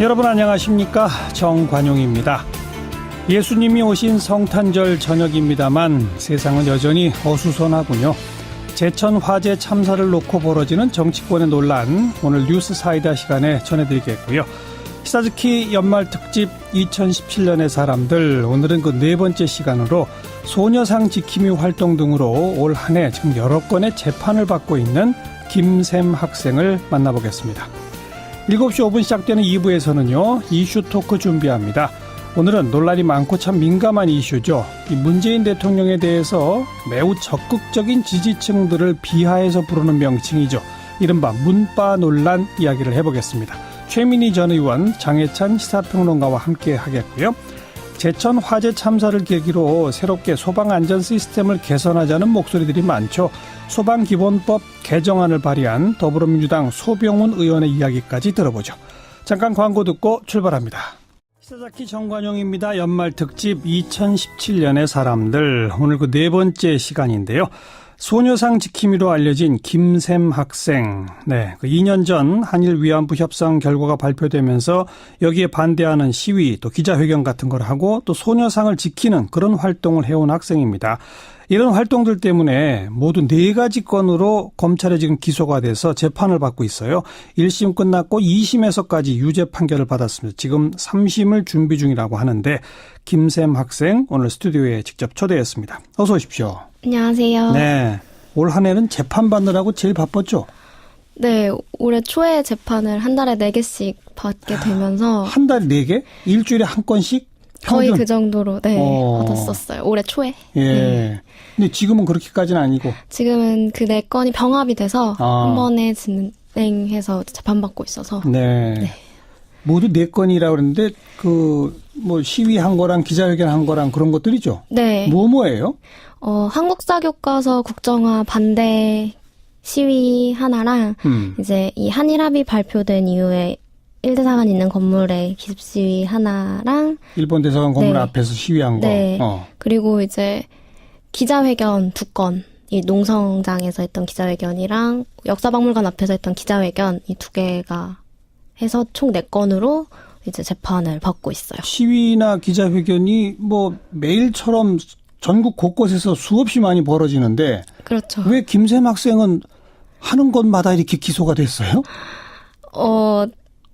여러분 안녕하십니까? 정관용입니다. 예수님이 오신 성탄절 저녁입니다만 세상은 여전히 어수선하군요. 제천 화재 참사를 놓고 벌어지는 정치권의 논란, 오늘 뉴스 사이다 시간에 전해드리겠고요. 히사즈키 연말 특집 2017년의 사람들, 오늘은 그 네 번째 시간으로 소녀상 지킴이 활동 등으로 올 한 해 지금 여러 건의 재판을 받고 있는 김샘 학생을 만나보겠습니다. 7시 5분 시작되는 2부에서는요, 이슈 토크 준비합니다. 오늘은 논란이 많고 참 민감한 이슈죠. 이 문재인 대통령에 대해서 매우 적극적인 지지층들을 비하해서 부르는 명칭이죠. 이른바 문바 논란 이야기를 해보겠습니다. 최민희 전 의원, 장해찬 시사평론가와 함께 하겠고요. 제천 화재 참사를 계기로 새롭게 소방 안전 시스템을 개선하자는 목소리들이 많죠. 소방기본법 개정안을 발의한 더불어민주당 소병훈 의원의 이야기까지 들어보죠. 잠깐 광고 듣고 출발합니다. 히사자키 정관용입니다. 연말 특집 2017년의 사람들, 오늘 그 네 번째 시간인데요. 소녀상 지킴이로 알려진 김샘 학생, 그 2년 전 한일 위안부 협상 결과가 발표되면서 여기에 반대하는 시위, 또 기자회견 같은 걸 하고 또 소녀상을 지키는 그런 활동을 해온 학생입니다. 이런 활동들 때문에 모두 4가지 건으로 검찰에 지금 기소가 돼서 재판을 받고 있어요. 1심 끝났고 2심에서까지 유죄 판결을 받았습니다. 지금 3심을 준비 중이라고 하는데 김샘 학생 오늘 스튜디오에 직접 초대했습니다. 어서 오십시오. 안녕하세요. 네, 올 한 해는 재판 받느라고 제일 바빴죠? 네, 올해 초에 재판을 한 달에 4개씩 받게 되면서 한 달에 4개? 일주일에 한 건씩? 평균? 거의 그 정도로 받았었어요. 올해 초에. 예. 네. 근데 지금은 그렇게까지는 아니고. 지금은 그 4건이 병합이 돼서 한 번에 진행해서 재판받고 있어서. 네. 모두 4건이라고 그러는데 뭐 시위한 거랑 기자회견 한 거랑 그런 것들이죠? 네. 뭐예요? 한국사교과서 국정화 반대 시위 하나랑 이제 이 한일 합의 발표된 이후에 1대사관 있는 건물에 기습 시위 하나랑 일본 대사관 건물 앞에서 시위한 거. 네. 그리고 이제 기자회견 2건, 이 농성장에서 했던 기자회견이랑 역사박물관 앞에서 했던 기자회견 이 2개가 해서 총 4건으로 이제 재판을 받고 있어요. 시위나 기자회견이 뭐 매일처럼 전국 곳곳에서 수없이 많이 벌어지는데 그렇죠. 왜 김샘 학생은 하는 곳마다 이렇게 기소가 됐어요?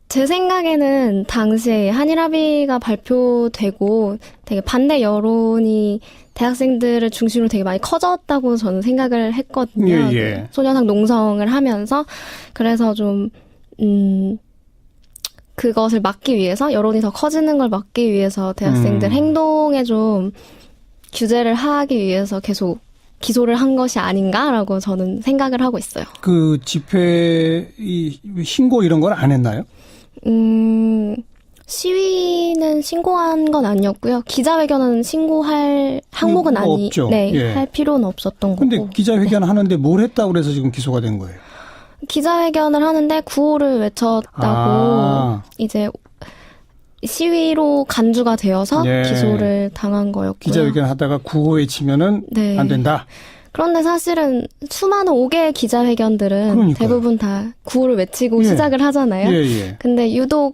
제 생각에는 당시에 한일 합의가 발표되고 되게 반대 여론이 대학생들을 중심으로 되게 많이 커졌다고 저는 생각을 했거든요. 예. 소녀상 농성을 하면서. 그래서 좀 그것을 막기 위해서, 여론이 더 커지는 걸 막기 위해서 대학생들 행동에 좀 규제를 하기 위해서 계속 기소를 한 것이 아닌가라고 저는 생각을 하고 있어요. 그 집회 신고 이런 걸 안 했나요? 시위는 신고한 건 아니었고요. 기자회견은 신고할 항목은 없죠. 할 필요는 없었던 거고. 근데 기자회견 하는데 뭘 했다고 그래서 지금 기소가 된 거예요? 기자회견을 하는데 구호를 외쳤다고 이제 시위로 간주가 되어서 기소를 당한 거였고요. 기자회견 하다가 구호 외치면은 안 된다. 그런데 사실은 수많은 5개의 기자회견들은 그러니까요. 대부분 다 구호를 외치고 시작을 하잖아요. 근데 유독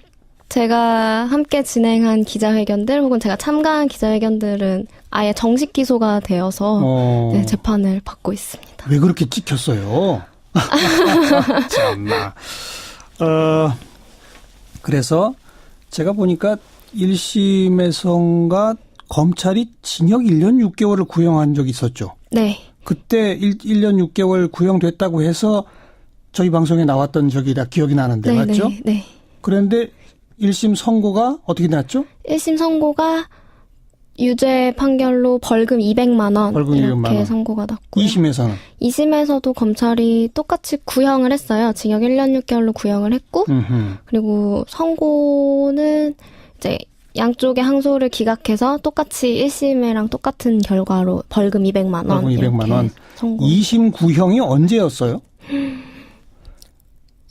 제가 함께 진행한 기자회견들 혹은 제가 참가한 기자회견들은 아예 정식 기소가 되어서 재판을 받고 있습니다. 왜 그렇게 찍혔어요? 참나. 그래서 제가 보니까 1심에선가 검찰이 징역 1년 6개월을 구형한 적이 있었죠. 네. 그때 1년 6개월 구형됐다고 해서 저희 방송에 나왔던 적이 다 기억이 나는데 맞죠? 네. 그런데 1심 선고가 어떻게 났죠? 1심 선고가 유죄 판결로 벌금 200만 원 이렇게 선고가 났고요. 2심에서는? 2심에서도 검찰이 똑같이 구형을 했어요. 징역 1년 6개월로 구형을 했고 그리고 선고는 이제 양쪽의 항소를 기각해서 똑같이 1심이랑 똑같은 결과로 벌금 200만 원. 벌금 200만 원. 선고. 2심 구형이 언제였어요?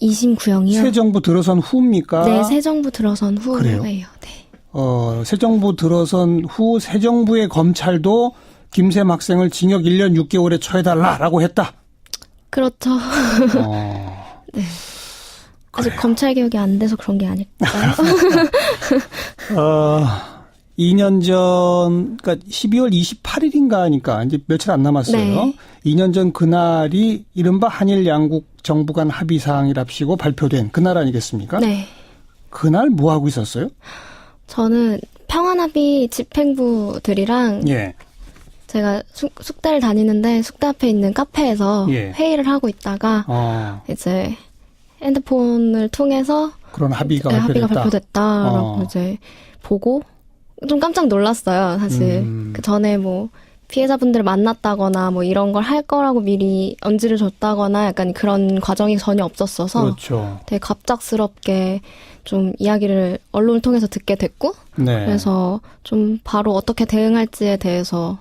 2심 구형이요? 새 정부 들어선 후입니까? 네, 새 정부 들어선 후예요. 그래요? 네. 새 정부 들어선 후 새 정부의 검찰도 김샘 학생을 징역 1년 6개월에 처해달라라고 했다. 그렇죠. 네. 아직 검찰 개혁이 안 돼서 그런 게 아닐까요? 2년 전, 그러니까 12월 28일인가니까 이제 며칠 안 남았어요. 네. 2년 전 그날이 이른바 한일 양국 정부 간 합의 사항이랍시고 발표된 그날 아니겠습니까? 네. 그날 뭐 하고 있었어요? 저는 평화합의 집행부들이랑 예. 제가 숙대를 다니는데 숙대 앞에 있는 카페에서 예. 회의를 하고 있다가 이제 핸드폰을 통해서 그런 합의가 네, 발표됐다. 합의가 발표됐다라고 이제 보고 좀 깜짝 놀랐어요. 사실 그 전에 뭐 피해자분들을 만났다거나 뭐 이런 걸 할 거라고 미리 언지를 줬다거나 약간 그런 과정이 전혀 없었어서 그렇죠. 되게 갑작스럽게 좀 이야기를 언론을 통해서 듣게 됐고 네. 그래서 좀 바로 어떻게 대응할지에 대해서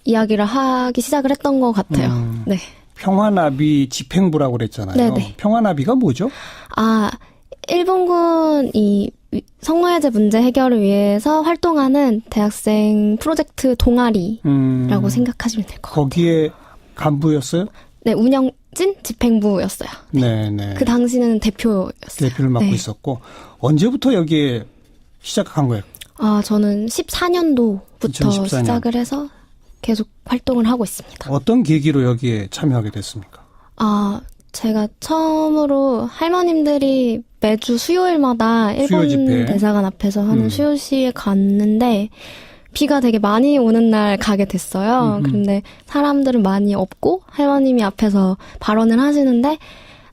이야기를 하기 시작을 했던 것 같아요. 네. 평화합의 집행부라고 그랬잖아요. 네네. 평화합의가 뭐죠? 일본군이 성노예제 문제 해결을 위해서 활동하는 대학생 프로젝트 동아리라고 생각하시면 될 것 같아요. 거기에 간부였어요? 네, 운영진 집행부였어요. 네. 그 당시는 대표였어요. 대표를 맡고 네. 있었고 언제부터 여기에 시작한 거예요? 저는 14년도부터 2014년. 시작을 해서 계속 활동을 하고 있습니다. 어떤 계기로 여기에 참여하게 됐습니까? 제가 처음으로 할머님들이 매주 수요일마다 일본 집회. 대사관 앞에서 하는 수요시에 갔는데 비가 되게 많이 오는 날 가게 됐어요. 그런데 사람들은 많이 없고 할머님이 앞에서 발언을 하시는데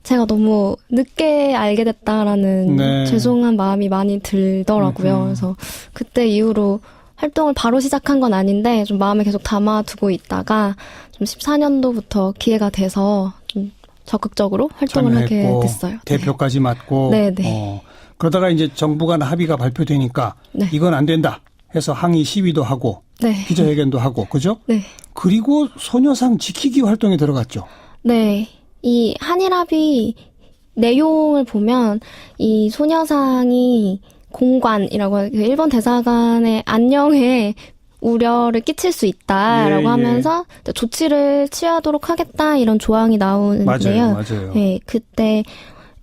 제가 너무 늦게 알게 됐다라는 네. 죄송한 마음이 많이 들더라고요. 그래서 그때 이후로 활동을 바로 시작한 건 아닌데 좀 마음에 계속 담아두고 있다가 좀 14년도부터 기회가 돼서 좀 적극적으로 활동을 하게 참여했고, 됐어요. 대표까지 맡고. 네네. 그러다가 이제 정부 간 합의가 발표되니까 네. 이건 안 된다 해서 항의 시위도 하고 네. 기자회견도 하고 그죠? 네. 그리고 소녀상 지키기 활동에 들어갔죠. 네. 이 한일합의 내용을 보면 이 소녀상이 공관이라고 그 일본 대사관의 안녕에 우려를 끼칠 수 있다라고 예. 하면서 조치를 취하도록 하겠다 이런 조항이 나오는데요. 맞아요. 네, 그때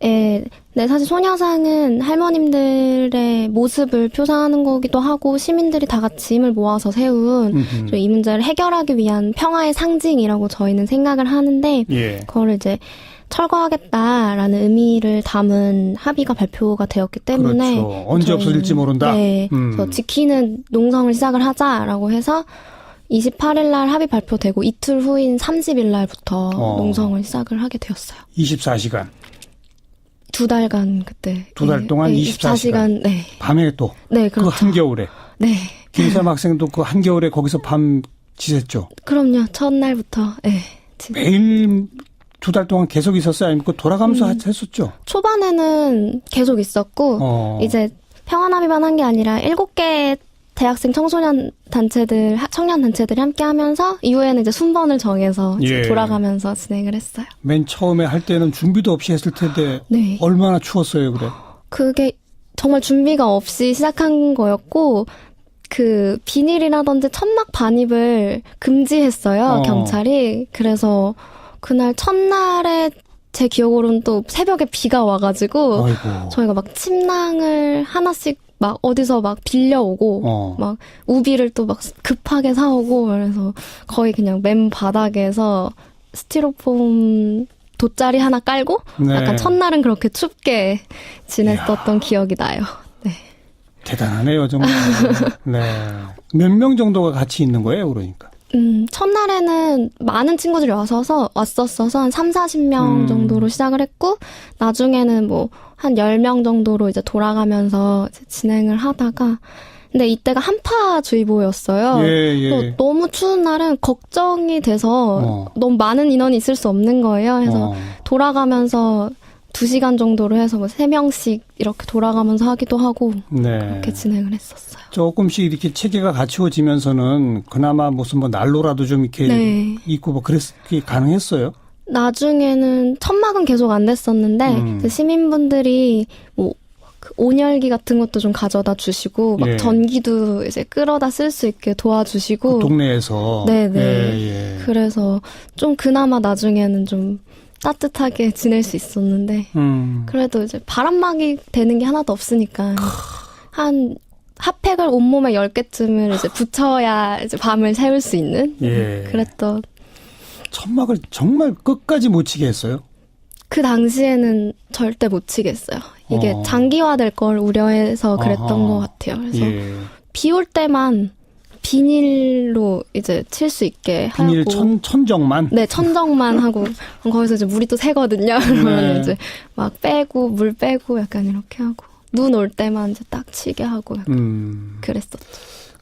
네, 사실 소녀상은 할머님들의 모습을 표상하는 거기도 하고 시민들이 다 같이 힘을 모아서 세운 좀 이 문제를 해결하기 위한 평화의 상징이라고 저희는 생각을 하는데 예. 그거를 이제 철거하겠다라는 의미를 담은 합의가 발표가 되었기 때문에 그렇죠. 언제 저희는, 없어질지 모른다. 네, 그래서 지키는 농성을 시작을 하자라고 해서 28일 날 합의 발표되고 이틀 후인 30일 날부터 농성을 시작을 하게 되었어요. 24시간. 2달간 그때. 2달 동안 24시간. 네. 밤에 또. 네, 그 그렇죠. 한겨울에. 네. 김삼 학생도 그 한겨울에 거기서 밤 지냈죠. 그럼요. 첫날부터. 네. 매일 2달 동안 계속 있었어요? 아니면 그 돌아가면서 했었죠? 초반에는 계속 있었고 이제 평화합의만 한 게 아니라 7개 대학생 청소년 단체들, 청년 단체들이 함께 하면서 이후에는 이제 순번을 정해서 이제 돌아가면서 진행을 했어요. 맨 처음에 할 때는 준비도 없이 했을 텐데 네. 얼마나 추웠어요, 그래? 그게 정말 준비가 없이 시작한 거였고 그 비닐이라든지 천막 반입을 금지했어요, 경찰이. 그래서 그날 첫날에 제 기억으로는 또 새벽에 비가 와가지고 아이고. 저희가 막 침낭을 하나씩 막 어디서 막 빌려오고 막 우비를 또 막 급하게 사오고 그래서 거의 그냥 맨 바닥에서 스티로폼 돗자리 하나 깔고 네. 약간 첫날은 그렇게 춥게 지냈었던 기억이 나요. 네. 대단하네요, 정말. 네. 몇 명 정도가 같이 있는 거예요, 그러니까? 첫날에는 많은 친구들이 왔어서 한 3, 40명 정도로 시작을 했고, 나중에는 뭐, 한 10명 정도로 이제 돌아가면서 이제 진행을 하다가, 근데 이때가 한파주의보였어요. 예. 너무 추운 날은 걱정이 돼서 너무 많은 인원이 있을 수 없는 거예요. 그래서 돌아가면서 2시간 정도로 해서 뭐 3명씩 이렇게 돌아가면서 하기도 하고, 네. 그렇게 진행을 했었어요. 조금씩 이렇게 체계가 갖추어지면서는 그나마 무슨 뭐 난로라도 좀 이렇게 네. 있고 뭐 그게 가능했어요? 나중에는 천막은 계속 안 됐었는데 그 시민분들이 뭐 그 온열기 같은 것도 좀 가져다 주시고 막 전기도 이제 끌어다 쓸 수 있게 도와주시고 그 동네에서 네네. 그래서 좀 그나마 나중에는 좀 따뜻하게 지낼 수 있었는데 그래도 이제 바람막이 되는 게 하나도 없으니까 한 핫팩을 온몸에 10개쯤을 이제 붙여야 이제 밤을 새울 수 있는 그랬던. 천막을 정말 끝까지 못 치게 했어요? 그 당시에는 절대 못 치겠어요. 이게 장기화될 걸 우려해서 그랬던 것 같아요. 그래서 비 올 때만 비닐로 이제 칠 수 있게 비닐 하고. 천정만? 네, 천정만 하고. 거기서 이제 물이 또 새거든요. 그러면 이제 막 빼고, 물 빼고 약간 이렇게 하고. 눈 올 때만 이제 딱 치게 하고 약간 그랬었죠.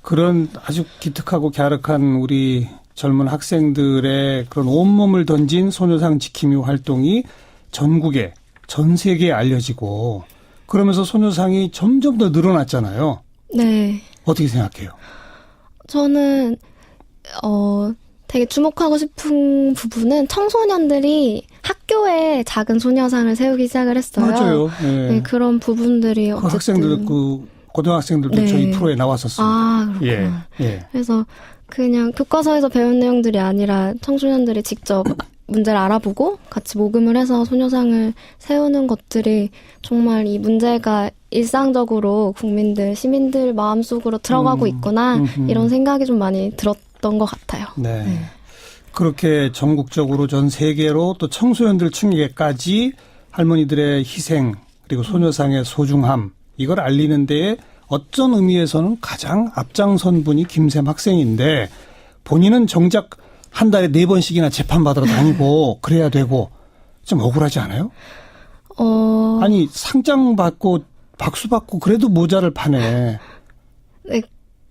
그런 아주 기특하고 갸륵한 우리 젊은 학생들의 그런 온몸을 던진 소녀상 지킴이 활동이 전국에, 전 세계에 알려지고 그러면서 소녀상이 점점 더 늘어났잖아요. 네. 어떻게 생각해요? 저는 되게 주목하고 싶은 부분은 청소년들이 학교에 작은 소녀상을 세우기 시작을 했어요. 맞아요. 네, 그런 부분들이 그 어쨌든 학생들, 그 고등학생들도 네. 저희 프로에 나왔었습니다. 아, 그렇구나. 그래서 그냥 교과서에서 배운 내용들이 아니라 청소년들이 직접 문제를 알아보고 같이 모금을 해서 소녀상을 세우는 것들이 정말 이 문제가 일상적으로 국민들, 시민들 마음속으로 들어가고 있구나 이런 생각이 좀 많이 들었던 것 같아요. 네. 그렇게 전국적으로 전 세계로 또 청소년들 층에까지 할머니들의 희생 그리고 소녀상의 소중함 이걸 알리는 데에 어떤 의미에서는 가장 앞장선 분이 김샘 학생인데 본인은 정작 한 달에 4번씩이나 재판받으러 다니고 그래야 되고 좀 억울하지 않아요? 아니 상장 받고 박수 받고 그래도 모자를 파네. 네,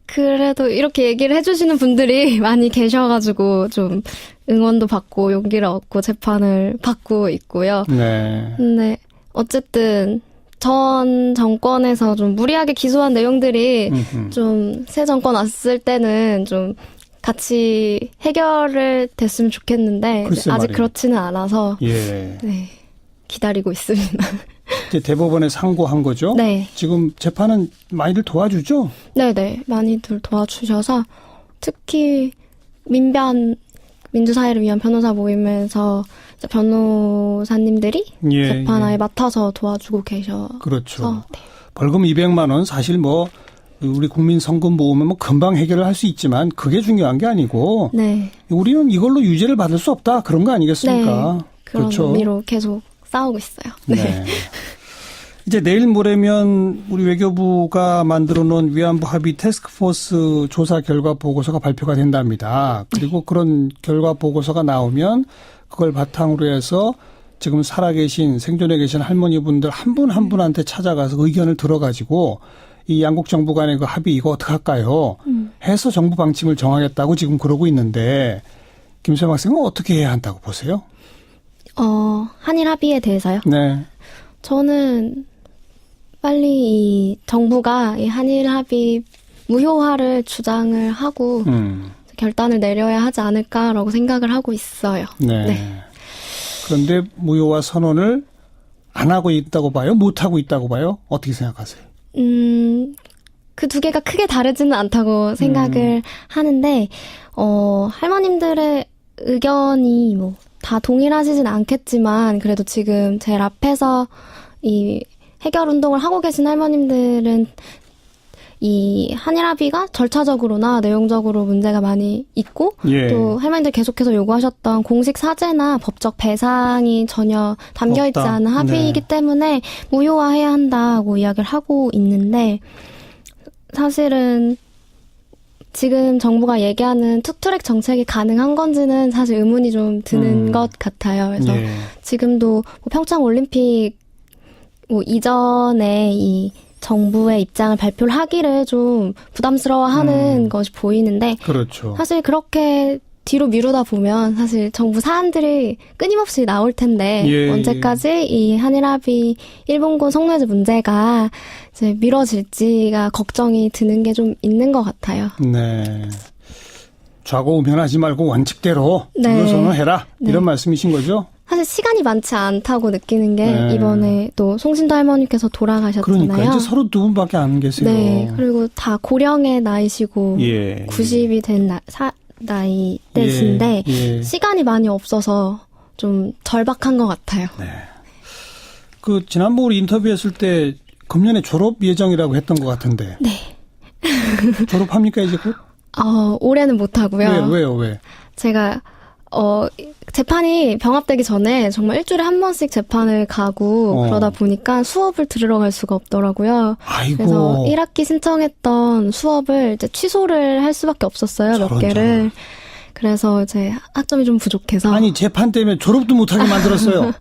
그래도 이렇게 얘기를 해주시는 분들이 많이 계셔가지고 좀 응원도 받고 용기를 얻고 재판을 받고 있고요. 네. 근데 어쨌든 전 정권에서 좀 무리하게 기소한 내용들이 좀 새 정권 왔을 때는 좀 같이 해결을 됐으면 좋겠는데 아직 말이에요. 그렇지는 않아서 예. 네, 기다리고 있습니다. 이제 대법원에 상고한 거죠? 네. 지금 재판은 많이들 도와주죠? 네네. 많이들 도와주셔서 특히 민주사회를 위한 변호사 모임에서 이제 변호사님들이 재판에 맡아서 도와주고 계셔서. 그렇죠. 네. 벌금 200만 원 사실 뭐 우리 국민 성금 모으면 뭐 금방 해결을 할 수 있지만 그게 중요한 게 아니고 네. 우리는 이걸로 유죄를 받을 수 없다 그런 거 아니겠습니까? 네. 그런 그렇죠. 의미로 계속 싸우고 있어요. 네. 네. 이제 내일 모레면 우리 외교부가 만들어 놓은 위안부 합의 태스크포스 조사 결과 보고서가 발표가 된답니다. 그리고 그런 결과 보고서가 나오면 그걸 바탕으로 해서 지금 살아계신 생존해 계신 할머니분들 한 분 한 분한테 찾아가서 의견을 들어가지고 이 양국 정부 간의 그 합의 이거 어떻게 할까요? 해서 정부 방침을 정하겠다고 지금 그러고 있는데 김수영 학생은 어떻게 해야 한다고 보세요? 한일 합의에 대해서요? 네. 저는 빨리 이 정부가 이 한일 합의 무효화를 주장을 하고 결단을 내려야 하지 않을까라고 생각을 하고 있어요. 네. 네. 그런데 무효화 선언을 안 하고 있다고 봐요? 못 하고 있다고 봐요? 어떻게 생각하세요? 그 두 개가 크게 다르지는 않다고 생각을 하는데, 할머님들의 의견이 뭐 다 동일하시진 않겠지만, 그래도 지금 제일 앞에서 이 해결 운동을 하고 계신 할머님들은 이 한일 합의가 절차적으로나 내용적으로 문제가 많이 있고 또 할머니들 계속해서 요구하셨던 공식 사죄나 법적 배상이 전혀 담겨있지 없다. 않은 합의이기 때문에 무효화해야 한다고 이야기를 하고 있는데 사실은 지금 정부가 얘기하는 투트랙 정책이 가능한 건지는 사실 의문이 좀 드는 것 같아요. 그래서 지금도 뭐 평창 올림픽 뭐 이전에 이 정부의 입장을 발표를 하기를 좀 부담스러워하는 것이 보이는데 그렇죠. 사실 그렇게 뒤로 미루다 보면 사실 정부 사안들이 끊임없이 나올 텐데 언제까지 이 한일 합의 일본군 성노예제 문제가 이제 미뤄질지가 걱정이 드는 게 좀 있는 것 같아요. 네. 좌고우면하지 말고 원칙대로 무효선언을 해라 이런 말씀이신 거죠? 사실 시간이 많지 않다고 느끼는 게 이번에 또 송신도 할머니께서 돌아가셨잖아요. 그러니까 이제 서로 두 분밖에 안 계세요. 네. 그리고 다 고령의 나이시고 90이 된 나이 때신데 시간이 많이 없어서 좀 절박한 것 같아요. 네. 그 지난번 우리 인터뷰했을 때 금년에 졸업 예정이라고 했던 것 같은데. 네. 졸업합니까 이제 곧? 올해는 못 하고요. 왜요? 제가 재판이 병합되기 전에 정말 일주일에 한 번씩 재판을 가고 그러다 보니까 수업을 들으러 갈 수가 없더라고요. 아이고. 그래서 1학기 신청했던 수업을 이제 취소를 할 수밖에 없었어요. 몇 개를. 그래서 이제 학점이 좀 부족해서. 아니 재판 때문에 졸업도 못하게 만들었어요.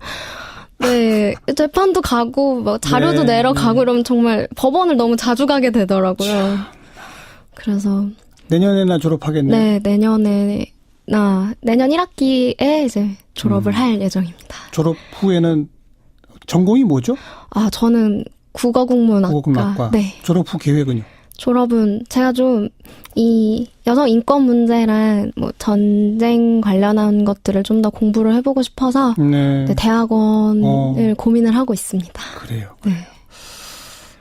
네, 재판도 가고 막 자료도 내러 가고 이러면 정말 법원을 너무 자주 가게 되더라고요. 그래서 내년에나 졸업하겠네요. 네, 내년 1학기에 이제 졸업을 할 예정입니다. 졸업 후에는 전공이 뭐죠? 저는 국어국문학과. 네. 졸업 후 계획은요? 졸업은 제가 좀 이 여성 인권 문제랑 뭐 전쟁 관련한 것들을 좀 더 공부를 해보고 싶어서 네, 대학원을 고민을 하고 있습니다. 그래요. 네.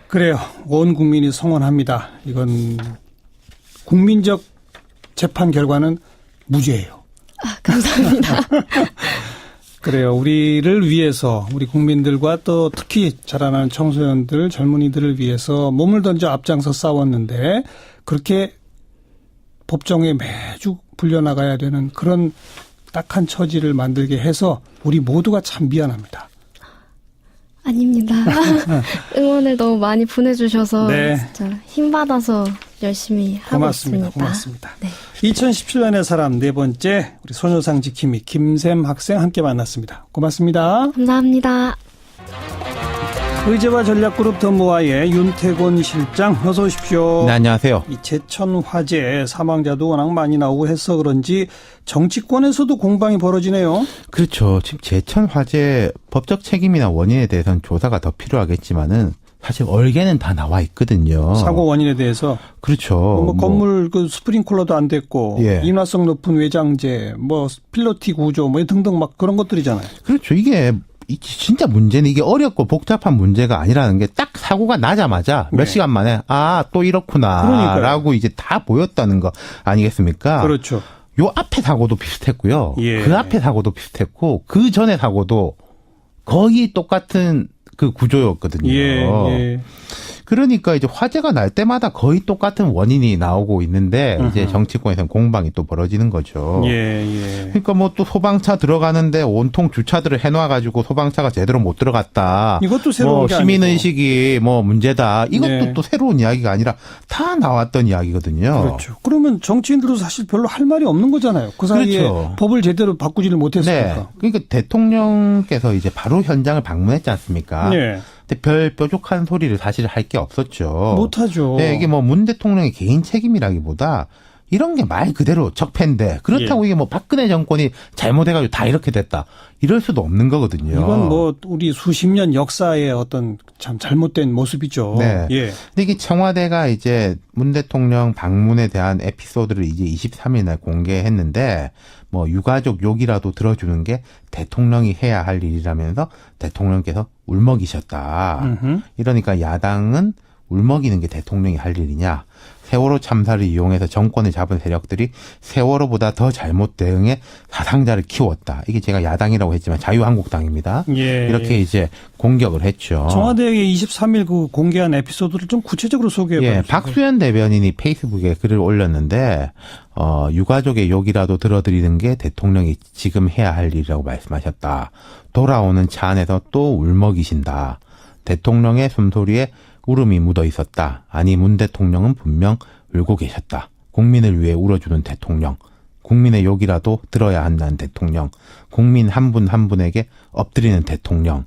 그래요. 온 국민이 성원합니다. 이건 국민적 재판 결과는 무죄예요. 감사합니다. 그래요. 우리를 위해서 우리 국민들과 또 특히 자라나는 청소년들, 젊은이들을 위해서 몸을 던져 앞장서 싸웠는데 그렇게 법정에 매주 불려나가야 되는 그런 딱한 처지를 만들게 해서 우리 모두가 참 미안합니다. 아닙니다. 응원을 너무 많이 보내주셔서 진짜 힘받아서 열심히 하고 있습니다. 고맙습니다. 네. 2017년의 사람 네 번째 우리 소녀상 지킴이 김샘 학생 함께 만났습니다. 고맙습니다. 감사합니다. 의제와 전략그룹 더모아의 윤태곤 실장 어서 오십시오. 네, 안녕하세요. 이 제천 화재 사망자도 워낙 많이 나오고 해서 그런지 정치권에서도 공방이 벌어지네요. 그렇죠. 지금 제천 화재 법적 책임이나 원인에 대해서는 조사가 더 필요하겠지만은 사실 얼개는 다 나와 있거든요. 사고 원인에 대해서. 그렇죠. 건물 그 스프링클러도 안 됐고 인화성 높은 외장재, 필로티 구조 등등 막 그런 것들이잖아요. 그렇죠. 이게 진짜 문제는 이게 어렵고 복잡한 문제가 아니라는 게 딱 사고가 나자마자 몇 시간 만에 또 이렇구나라고 이제 다 보였다는 거 아니겠습니까? 그렇죠. 요 앞에 사고도 비슷했고요. 그 앞에 사고도 비슷했고 그 전에 사고도 거의 똑같은 그 구조였거든요. 그러니까 이제 화재가 날 때마다 거의 똑같은 원인이 나오고 있는데 이제 정치권에서는 공방이 또 벌어지는 거죠. 그러니까 뭐 또 소방차 들어가는데 온통 주차들을 해놔가지고 소방차가 제대로 못 들어갔다. 이것도 새로운 게 시민 아니고. 의식이 문제다. 이것도 또 새로운 이야기가 아니라 다 나왔던 이야기거든요. 그렇죠. 그러면 정치인들도 사실 별로 할 말이 없는 거잖아요. 그 사이에 법을 제대로 바꾸지를 못했으니까. 네. 그러니까 대통령께서 이제 바로 현장을 방문했지 않습니까? 근데 별 뾰족한 소리를 사실 할 게 없었죠. 못하죠. 네, 이게 문 대통령의 개인 책임이라기보다 이런 게 말 그대로 적폐인데 그렇다고 이게 박근혜 정권이 잘못해가지고 다 이렇게 됐다. 이럴 수도 없는 거거든요. 이건 우리 수십 년 역사의 어떤 참 잘못된 모습이죠. 네. 근데 이게 청와대가 이제 문 대통령 방문에 대한 에피소드를 이제 23일 날 공개했는데 유가족 욕이라도 들어주는 게 대통령이 해야 할 일이라면서 대통령께서 울먹이셨다. 이러니까 야당은 울먹이는 게 대통령이 할 일이냐. 세월호 참사를 이용해서 정권을 잡은 세력들이 세월호보다 더 잘못 대응해 사상자를 키웠다. 이게 제가 야당이라고 했지만 자유한국당입니다. 이렇게 이제 공격을 했죠. 청와대에 23일 그 공개한 에피소드를 좀 구체적으로 소개해 보세요. 박수현 대변인이 페이스북에 글을 올렸는데 유가족의 욕이라도 들어드리는 게 대통령이 지금 해야 할 일이라고 말씀하셨다. 돌아오는 차 안에서 또 울먹이신다. 대통령의 숨소리에 울음이 묻어 있었다. 아니 문 대통령은 분명 울고 계셨다. 국민을 위해 울어주는 대통령. 국민의 욕이라도 들어야 한다는 대통령. 국민 한 분 한 분에게 엎드리는 대통령.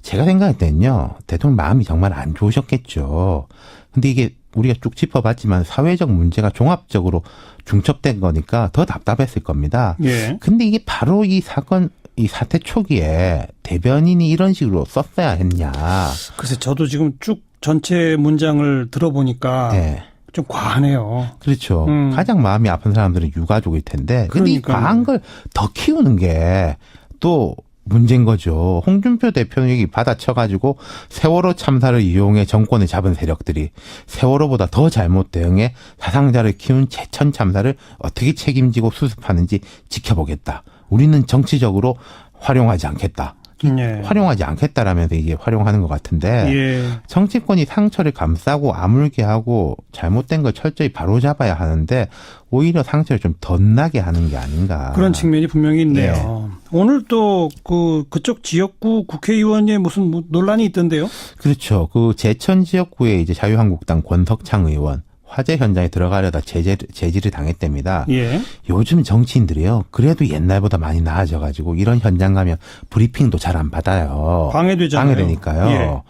제가 생각할 때는요. 대통령 마음이 정말 안 좋으셨겠죠. 근데 이게 우리가 쭉 짚어봤지만 사회적 문제가 종합적으로 중첩된 거니까 더 답답했을 겁니다. 근데 이게 바로 이 사건 이 사태 초기에 대변인이 이런 식으로 썼어야 했냐. 글쎄 저도 지금 쭉 전체 문장을 들어보니까 좀 과하네요. 그렇죠. 가장 마음이 아픈 사람들은 유가족일 텐데. 근데 이 과한 걸 더 키우는 게 또 문제인 거죠. 홍준표 대표는 여기 받아쳐가지고 세월호 참사를 이용해 정권을 잡은 세력들이 세월호보다 더 잘못 대응해 사상자를 키운 제천 참사를 어떻게 책임지고 수습하는지 지켜보겠다. 우리는 정치적으로 활용하지 않겠다. 예. 활용하지 않겠다라면서 이게 활용하는 것 같은데 예. 정치권이 상처를 감싸고 아물게 하고 잘못된 걸 철저히 바로잡아야 하는데 오히려 상처를 좀 덧나게 하는 게 아닌가. 그런 측면이 분명히 있네요. 오늘 또 그쪽 지역구 국회의원의 무슨 논란이 있던데요? 그렇죠. 그 제천 지역구에 이제 자유한국당 권석창 의원 화재 현장에 들어가려다 제지를 당했답니다. 예. 요즘 정치인들이요. 그래도 옛날보다 많이 나아져가지고 이런 현장 가면 브리핑도 잘 안 받아요. 방해되잖아요. 방해되니까요. 예.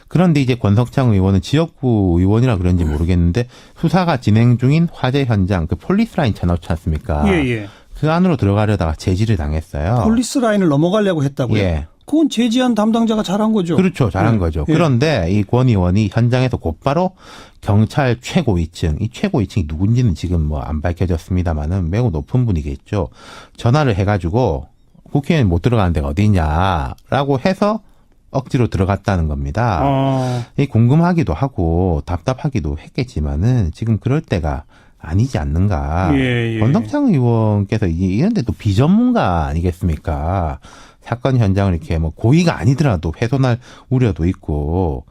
그런데 이제 권석창 의원은 지역구 의원이라 그런지 모르겠는데 수사가 진행 중인 화재 현장 그 폴리스 라인 쳐놓지 않습니까? 예. 그 안으로 들어가려다가 제지를 당했어요. 폴리스 라인을 넘어가려고 했다고요? 예. 그건 제지한 담당자가 잘한 거죠. 그렇죠. 잘한 거죠. 예. 그런데 이 권 의원이 현장에서 곧바로 경찰 최고 위층, 이 최고 위층이 누군지는 지금 뭐 안 밝혀졌습니다만은 매우 높은 분이겠죠. 전화를 해가지고 국회의원 못 들어가는 데가 어디 있냐라고 해서 억지로 들어갔다는 겁니다. 이 궁금하기도 하고 답답하기도 했겠지만은 지금 그럴 때가 아니지 않는가. 예. 권덕창 의원께서 이런 데 또 비전문가 아니겠습니까? 사건 현장을 이렇게 뭐 고의가 아니더라도 훼손할 우려도 있고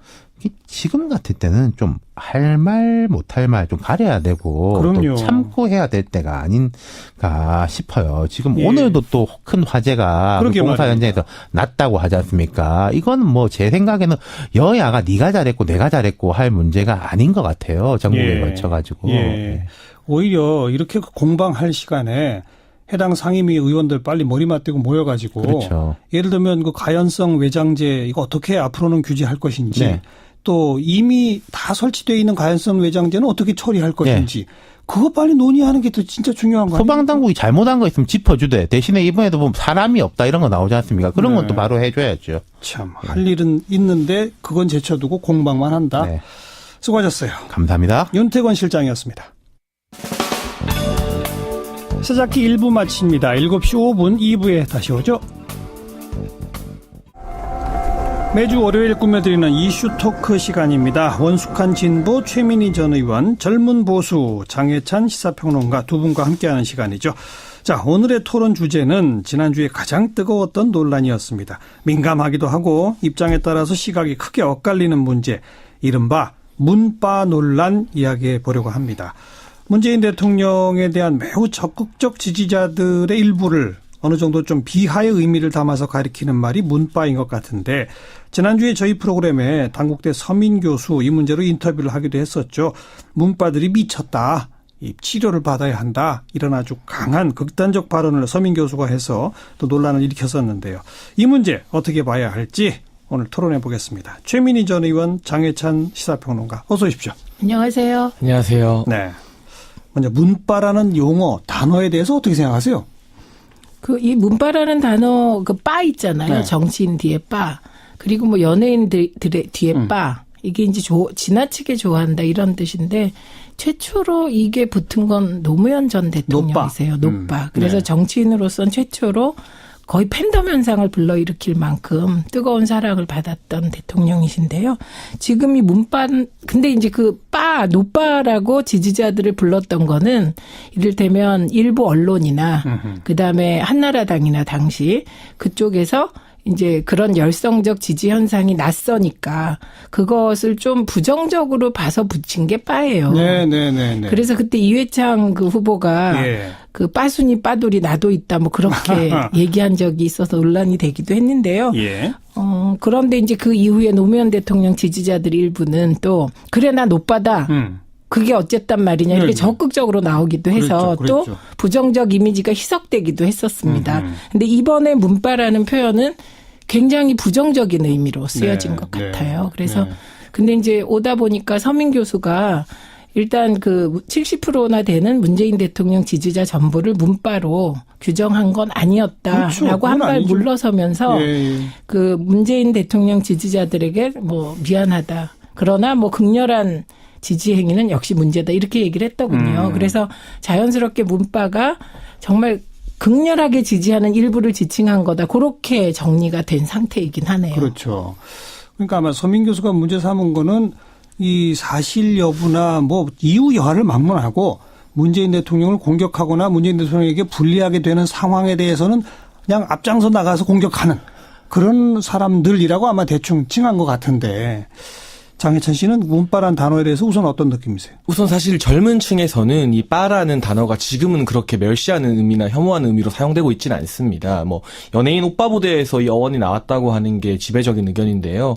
지금 같을 때는 좀 할 말 못할 말 좀 가려야 되고 그럼요. 또 참고 해야 될 때가 아닌가 싶어요. 지금 예. 오늘도 또 큰 화재가 그러게 공사 말입니다. 현장에서 났다고 하지 않습니까? 이건 뭐 제 생각에는 여야가 네가 잘했고 내가 잘했고 할 문제가 아닌 것 같아요. 전국에 예. 걸쳐가지고. 예. 오히려 이렇게 공방할 시간에 해당 상임위 의원들 빨리 머리 맞대고 모여가지고 그렇죠. 예를 들면 그 가연성 외장재 이거 어떻게 앞으로는 규제할 것인지 네. 또 이미 다 설치되어 있는 가연성 외장재는 어떻게 처리할 것인지 그거 빨리 논의하는 게 더 진짜 중요한 거 아니에요? 소방당국이 잘못한 거 있으면 짚어주되 대신에 이번에도 보면 사람이 없다 이런 거 나오지 않습니까? 그런 네. 것도 바로 해줘야죠. 참 할 일은 있는데 그건 제쳐두고 공방만 한다. 네. 수고하셨어요. 감사합니다. 윤태권 실장이었습니다. 시작기 1부 마칩니다. 7시 5분 2부에 다시 오죠. 매주 월요일 꾸며드리는 이슈 토크 시간입니다. 원숙한 진보 최민희 전 의원, 젊은 보수 장혜찬 시사평론가 두 분과 함께하는 시간이죠. 자, 오늘의 토론 주제는 지난주에 가장 뜨거웠던 논란이었습니다. 민감하기도 하고 입장에 따라서 시각이 크게 엇갈리는 문제, 이른바 문바 논란 이야기해 보려고 합니다. 문재인 대통령에 대한 매우 적극적 지지자들의 일부를 어느 정도 좀 비하의 의미를 담아서 가리키는 말이 문바인 것 같은데 지난주에 저희 프로그램에 단국대 서민 교수 이 문제로 인터뷰를 하기도 했었죠. 문바들이 미쳤다. 이 치료를 받아야 한다. 이런 아주 강한 극단적 발언을 서민 교수가 해서 또 논란을 일으켰었는데요. 이 문제 어떻게 봐야 할지 오늘 토론해 보겠습니다. 최민희 전 의원, 장혜찬 시사평론가 어서 오십시오. 안녕하세요. 안녕하세요. 네. 먼저 문바라는 용어, 단어에 대해서 어떻게 생각하세요? 이 문바라는 단어, 바 있잖아요. 네. 정치인 뒤에 바. 그리고 뭐 연예인들의 뒤에 바. 이게 이제 지나치게 좋아한다 이런 뜻인데 최초로 이게 붙은 건 노무현 전 대통령이세요. 노빠. 그래서 네. 정치인으로선 최초로 거의 팬덤 현상을 불러일으킬 만큼 뜨거운 사랑을 받았던 대통령이신데요. 지금 이 문바, 근데 이제 노빠라고 지지자들을 불렀던 거는 이를테면 일부 언론이나 그다음에 한나라당이나 당시 그쪽에서 이제 그런 열성적 지지 현상이 낯서니까 그것을 좀 부정적으로 봐서 붙인 게 빠예요. 네. 그래서 그때 이회창 그 후보가 빠순이 빠돌이 나도 있다 뭐 그렇게 얘기한 적이 있어서 논란이 되기도 했는데요. 예. 그런데 이제 그 이후에 노무현 대통령 지지자들 일부는 또 그래 나 노빠다. 그게 어쨌단 말이냐 이렇게 적극적으로 나오기도 해서 그랬죠. 또 부정적 이미지가 희석되기도 했었습니다. 근데 이번에 문바라는 표현은 굉장히 부정적인 의미로 쓰여진 것 같아요. 그래서 근데 이제 오다 보니까 서민 교수가 일단 70%나 되는 문재인 대통령 지지자 전부를 문바로 규정한 건 아니었다라고 그렇죠. 한 발 아니죠. 물러서면서 그 문재인 대통령 지지자들에게 뭐 미안하다. 그러나 뭐 극렬한 지지 행위는 역시 문제다 이렇게 얘기를 했더군요. 그래서 자연스럽게 문바가 정말 극렬하게 지지하는 일부를 지칭한 거다. 그렇게 정리가 된 상태이긴 하네요. 그렇죠. 그러니까 아마 서민 교수가 문제 삼은 거는 이 사실 여부나 뭐 이유 여하를 막론하고 문재인 대통령을 공격하거나 문재인 대통령에게 불리하게 되는 상황에 대해서는 그냥 앞장서 나가서 공격하는 그런 사람들이라고 아마 대충 칭한 것 같은데 장해찬 씨는 문바라는 단어에 대해서 우선 어떤 느낌이세요? 우선 사실 젊은 층에서는 이 빠라는 단어가 지금은 그렇게 멸시하는 의미나 혐오하는 의미로 사용되고 있지는 않습니다. 뭐 연예인 오빠 부대에서 이 어원이 나왔다고 하는 게 지배적인 의견인데요.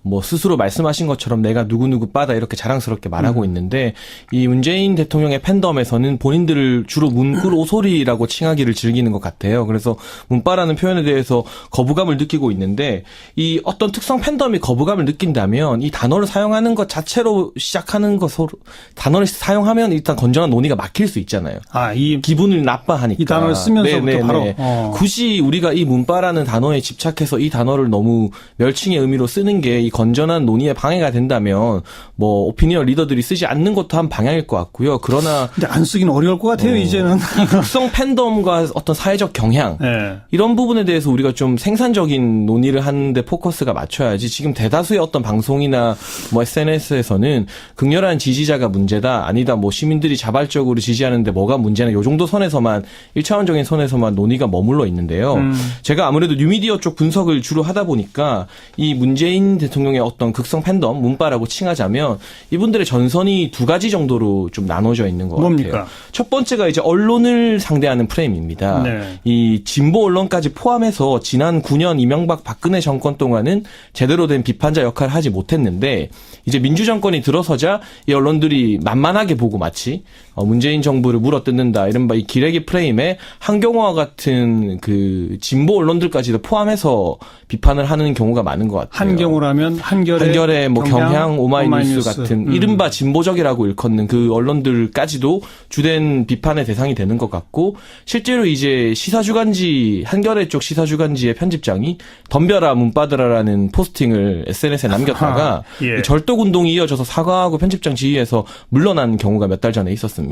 뭐 스스로 말씀하신 것처럼 내가 누구누구 빠다 이렇게 자랑스럽게 말하고 있는데 이 문재인 대통령의 팬덤에서는 본인들을 주로 문꿀 오소리라고 칭하기를 즐기는 것 같아요. 그래서 문빠라는 표현에 대해서 거부감을 느끼고 있는데 이 어떤 특성 팬덤이 거부감을 느낀다면 이 단어를 사용하는 것 자체로 시작하는 것으로 단어를 사용하면 일단 건전한 논의가 막힐 수 있잖아요. 이 기분을 나빠하니까. 이 단어를 쓰면서부터 바로. 굳이 우리가 이 문빠라는 단어에 집착해서 이 단어를 너무 멸칭의 의미로 쓰는 게 이 건전한 논의에 방해가 된다면 뭐 오피니언 리더들이 쓰지 않는 것도 한 방향일 것 같고요. 그러나 근데 안 쓰기는 어려울 것 같아요. 이제는. 이 극성 팬덤과 어떤 사회적 경향 네. 이런 부분에 대해서 우리가 좀 생산적인 논의를 하는데 포커스가 맞춰야지 지금 대다수의 어떤 방송이나 뭐 SNS에서는 극렬한 지지자가 문제다 아니다 뭐 시민들이 자발적으로 지지하는데 뭐가 문제나 요 정도 선에서만 1차원적인 선에서만 논의가 머물러 있는데요. 제가 아무래도 뉴미디어 쪽 분석을 주로 하다 보니까 이 문재인 대통령의 어떤 극성 팬덤 문바라고 칭하자면 이분들의 전선이 두 가지 정도로 좀 나눠져 있는 것 뭡니까? 같아요. 첫 번째가 이제 언론을 상대하는 프레임입니다. 네. 이 진보 언론까지 포함해서 지난 9년 이명박 박근혜 정권 동안은 제대로 된 비판자 역할을 하지 못했는데 이제 민주정권이 들어서자 이 언론들이 만만하게 보고 마치 문재인 정부를 물어뜯는다 이른바 이 기레기 프레임에 한경화와 같은 그 진보 언론들까지도 포함해서 비판을 하는 경우가 많은 것 같아요. 한경우라면 한결의 뭐 경향, 오마이뉴스 같은 이른바 진보적이라고 일컫는 그 언론들까지도 주된 비판의 대상이 되는 것 같고 실제로 이제 시사주간지 한겨레 쪽 시사주간지의 편집장이 덤벼라 문바드라라는 포스팅을 SNS에 남겼다가 예. 절독운동이 이어져서 사과하고 편집장 지휘에서 물러난 경우가 몇 달 전에 있었습니다.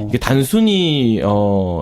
이게 단순히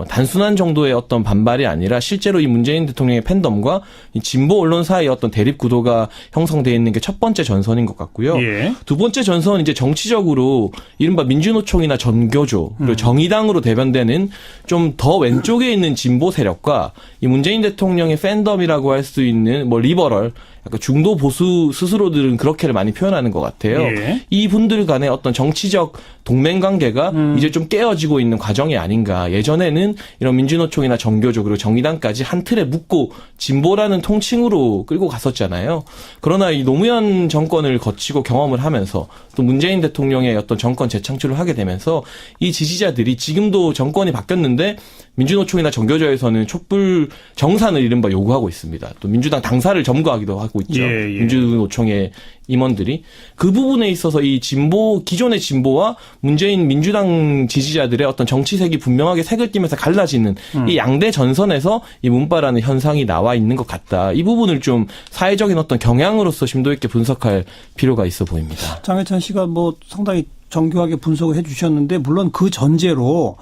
단순한 정도의 어떤 반발이 아니라 실제로 이 문재인 대통령의 팬덤과 이 진보 언론 사이의 어떤 대립 구도가 형성되어 있는 게 첫 번째 전선인 것 같고요. 예. 두 번째 전선은 이제 정치적으로 이른바 민주노총이나 전교조 그리고 정의당으로 대변되는 좀 더 왼쪽에 있는 진보 세력과 이 문재인 대통령의 팬덤이라고 할 수 있는 뭐 리버럴 약간 중도 보수 스스로들은 그렇게를 많이 표현하는 것 같아요. 예. 이분들 간의 어떤 정치적 동맹 관계가 이제 좀 깨어지고 있는 과정이 아닌가. 예전에는 이런 민주노총이나 정교조 그리고 정의당까지 한 틀에 묶고 진보라는 통칭으로 끌고 갔었잖아요. 그러나 이 노무현 정권을 거치고 경험을 하면서 또 문재인 대통령의 어떤 정권 재창출을 하게 되면서 이 지지자들이 지금도 정권이 바뀌었는데 민주노총이나 정교조에서는 촛불 정산을 이른바 요구하고 있습니다. 또 민주당 당사를 점거하기도 하고 있죠. 예. 민주노총의 임원들이 그 부분에 있어서 이 진보 기존의 진보와 문재인 민주당 지지자들의 어떤 정치색이 분명하게 색을 띠면서 갈라지는 이 양대 전선에서 이 문바라는 현상이 나와 있는 것 같다. 이 부분을 좀 사회적인 어떤 경향으로서 심도 있게 분석할 필요가 있어 보입니다. 장해찬 씨가 뭐 상당히 정교하게 분석을 해 주셨는데 물론 그 전제로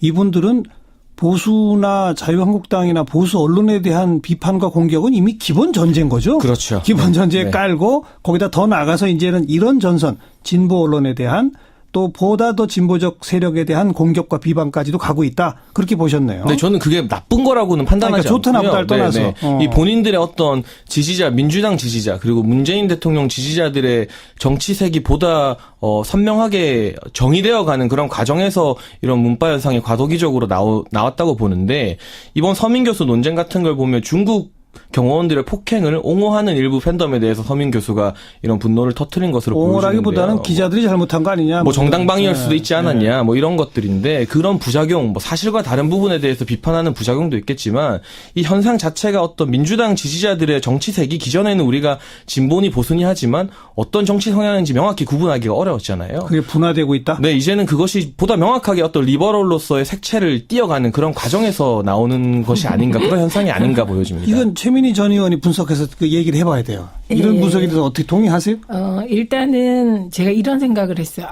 이분들은 보수나 자유한국당이나 보수 언론에 대한 비판과 공격은 이미 기본 전제인 거죠. 그렇죠. 기본 전제에 네. 깔고 거기다 더 나가서 이제는 이런 전선 진보 언론에 대한 또 보다 더 진보적 세력에 대한 공격과 비방까지도 가고 있다. 그렇게 보셨네요. 네, 저는 그게 나쁜 거라고는 판단하지 그러니까 좋다 않고요. 나쁘다를 떠나서. 이 본인들의 어떤 지지자, 민주당 지지자 그리고 문재인 대통령 지지자들의 정치색이 보다 선명하게 정의되어 가는 그런 과정에서 이런 문바 현상이 과도기적으로 나왔다고 보는데 이번 서민 교수 논쟁 같은 걸 보면 중국 경호원들의 폭행을 옹호하는 일부 팬덤에 대해서 서민 교수가 이런 분노를 터뜨린 것으로 옹호라기보다는 보여지는데요. 기자들이 잘못한 거 아니냐. 뭐 정당방위할 수도 네. 있지 않았냐, 뭐 이런 것들인데 그런 부작용, 뭐 사실과 다른 부분에 대해서 비판하는 부작용도 있겠지만 이 현상 자체가 어떤 민주당 지지자들의 정치색이 기존에는 우리가 진보니 보수니 하지만 어떤 정치 성향인지 명확히 구분하기가 어려웠잖아요. 그게 분화되고 있다. 네, 이제는 그것이 보다 명확하게 어떤 리버럴로서의 색채를 띄어가는 그런 과정에서 나오는 것이 아닌가, 그런 현상이 아닌가 보여집니다. 이건 최민희 전 의원이 분석해서 그 얘기를 해봐야 돼요. 이런 분석에 대해서 어떻게 동의하세요? 일단은 제가 이런 생각을 했어요.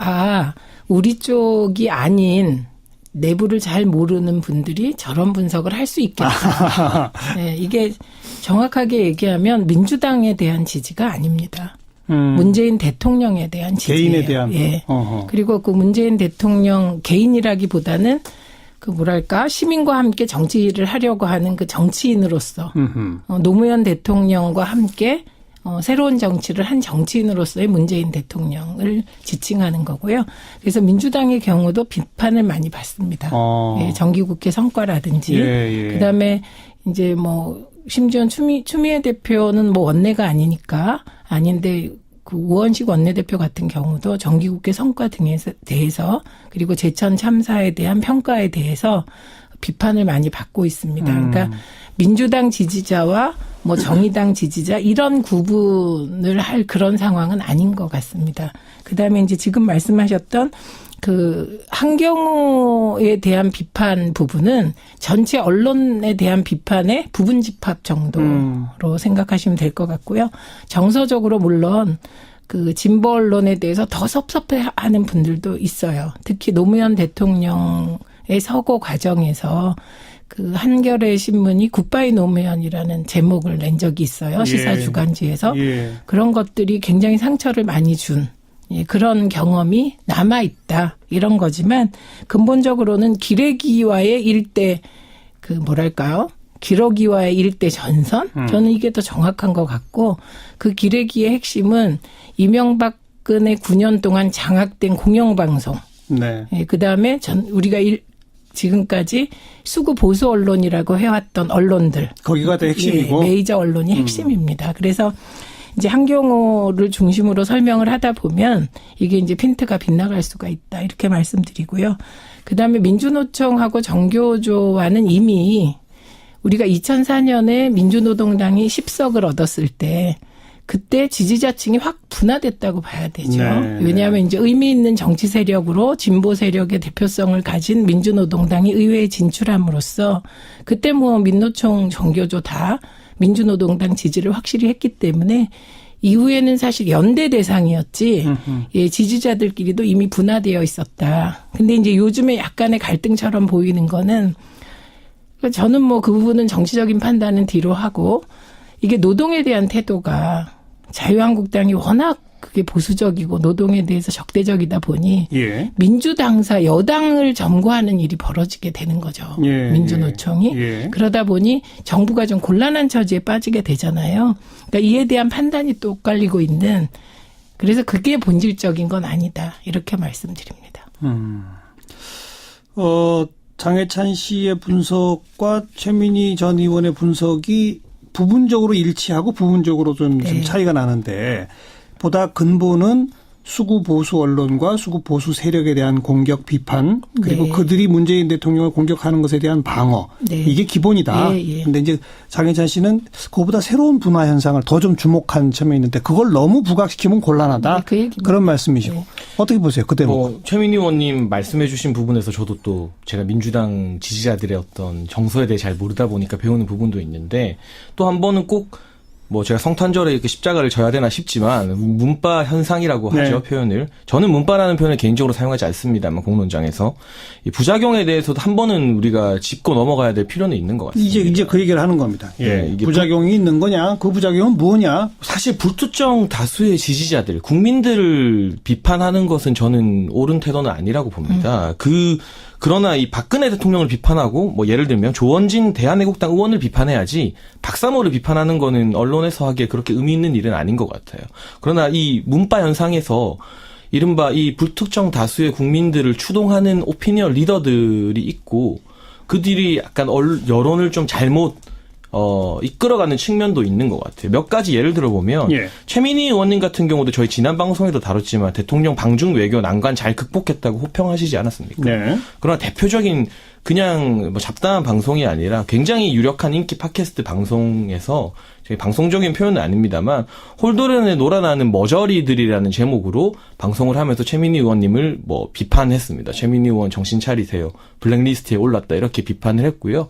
우리 쪽이 아닌 내부를 잘 모르는 분들이 저런 분석을 할 수 있겠다. 네, 이게 정확하게 얘기하면 민주당에 대한 지지가 아닙니다. 문재인 대통령에 대한 지지예요. 개인에 대한. 예. 어허. 그리고 그 문재인 대통령 개인이라기보다는 그 뭐랄까 시민과 함께 정치를 하려고 하는 그 정치인으로서 노무현 대통령과 함께 새로운 정치를 한 정치인으로서의 문재인 대통령을 지칭하는 거고요. 그래서 민주당의 경우도 비판을 많이 받습니다. 예, 정기국회 성과라든지 그다음에 이제 뭐 심지어 추미애 대표는 뭐 원내가 아닌데 그 우원식 원내대표 같은 경우도 정기국회 성과 등에 대해서 그리고 제천 참사에 대한 평가에 대해서 비판을 많이 받고 있습니다. 그러니까 민주당 지지자와 뭐 정의당 지지자 이런 구분을 할 그런 상황은 아닌 것 같습니다. 그다음에 이제 지금 말씀하셨던 그 한경호에 대한 비판 부분은 전체 언론에 대한 비판의 부분 집합 정도로 생각하시면 될 것 같고요. 정서적으로 물론 그 진보 언론에 대해서 더 섭섭해하는 분들도 있어요. 특히 노무현 대통령의 서고 과정에서 그 한겨레 신문이 굿바이 노무현이라는 제목을 낸 적이 있어요. 시사 주간지에서. 그런 것들이 굉장히 상처를 많이 준 그런 경험이 남아있다. 이런 거지만 근본적으로는 기레기와의 일대 그 뭐랄까요. 기러기와의 일대 전선? 저는 이게 더 정확한 것 같고 그 기레기의 핵심은 이명박근혜 9년 동안 장악된 공영방송. 네. 그다음에 우리가 지금까지 수구 보수 언론이라고 해왔던 언론들. 거기가 더 핵심이고. 메이저 언론이 핵심입니다. 그래서 이제 한경호를 중심으로 설명을 하다 보면 이게 이제 핀트가 빗나갈 수가 있다. 이렇게 말씀드리고요. 그다음에 민주노총하고 정교조와는 이미 우리가 2004년에 민주노동당이 10석을 얻었을 때 그때 지지자층이 확 분화됐다고 봐야 되죠. 네. 왜냐하면 이제 의미 있는 정치 세력으로 진보 세력의 대표성을 가진 민주노동당이 의회에 진출함으로써 그때 뭐 민노총 정교조 다 민주노동당 지지를 확실히 했기 때문에 이후에는 사실 연대 대상이었지 예, 지지자들끼리도 이미 분화되어 있었다. 근데 이제 요즘에 약간의 갈등처럼 보이는 거는 저는 뭐 그 부분은 정치적인 판단은 뒤로 하고 이게 노동에 대한 태도가 자유한국당이 워낙 그게 보수적이고 노동에 대해서 적대적이다 보니 민주당사 여당을 점거하는 일이 벌어지게 되는 거죠. 민주노총이. 그러다 보니 정부가 좀 곤란한 처지에 빠지게 되잖아요. 그러니까 이에 대한 판단이 또 엇갈리고 있는 그래서 그게 본질적인 건 아니다. 이렇게 말씀드립니다. 장해찬 씨의 분석과 최민희 전 의원의 분석이 부분적으로 일치하고 부분적으로 좀 차이가 나는데 보다 근본은 수구 보수 언론과 수구 보수 세력에 대한 공격 비판 그리고 그들이 문재인 대통령을 공격하는 것에 대한 방어 이게 기본이다. 그런데 이제 장해찬 씨는 그거보다 새로운 분화 현상을 더 좀 주목한 점이 있는데 그걸 너무 부각시키면 곤란하다. 그런 말씀이시고 어떻게 보세요? 그대로. 최민희 의원님 말씀해 주신 부분에서 저도 또 제가 민주당 지지자들의 어떤 정서에 대해 잘 모르다 보니까 배우는 부분도 있는데 또 한 번은 꼭 뭐 제가 성탄절에 이렇게 십자가를 져야 되나 싶지만 문바 현상이라고 하죠. 표현을. 저는 문바라는 표현을 개인적으로 사용하지 않습니다만 공론장에서 이 부작용에 대해서도 한 번은 우리가 짚고 넘어가야 될 필요는 있는 것 같습니다. 이제 그 얘기를 하는 겁니다. 이게 부작용이 있는 거냐? 그 부작용은 뭐냐? 사실 불특정 다수의 지지자들, 국민들을 비판하는 것은 저는 옳은 태도는 아니라고 봅니다. 그러나 이 박근혜 대통령을 비판하고 뭐 예를 들면 조원진 대한애국당 의원을 비판해야지 박사모를 비판하는 거는 언론에서 하기에 그렇게 의미 있는 일은 아닌 것 같아요. 그러나 이 문바 현상에서 이른바 이 불특정 다수의 국민들을 추동하는 오피니언 리더들이 있고 그들이 약간 여론을 좀 잘못 이끌어가는 측면도 있는 것 같아요. 몇 가지 예를 들어보면 최민희 의원님 같은 경우도 저희 지난 방송에도 다뤘지만 대통령 방중 외교 난관 잘 극복했다고 호평하시지 않았습니까? 그러나 대표적인 그냥 뭐 잡다한 방송이 아니라 굉장히 유력한 인기 팟캐스트 방송에서 저희 방송적인 표현은 아닙니다만 홀도련에 놀아나는 머저리들이라는 제목으로 방송을 하면서 최민희 의원님을 뭐 비판했습니다. 최민희 의원 정신 차리세요. 블랙리스트에 올랐다 이렇게 비판을 했고요.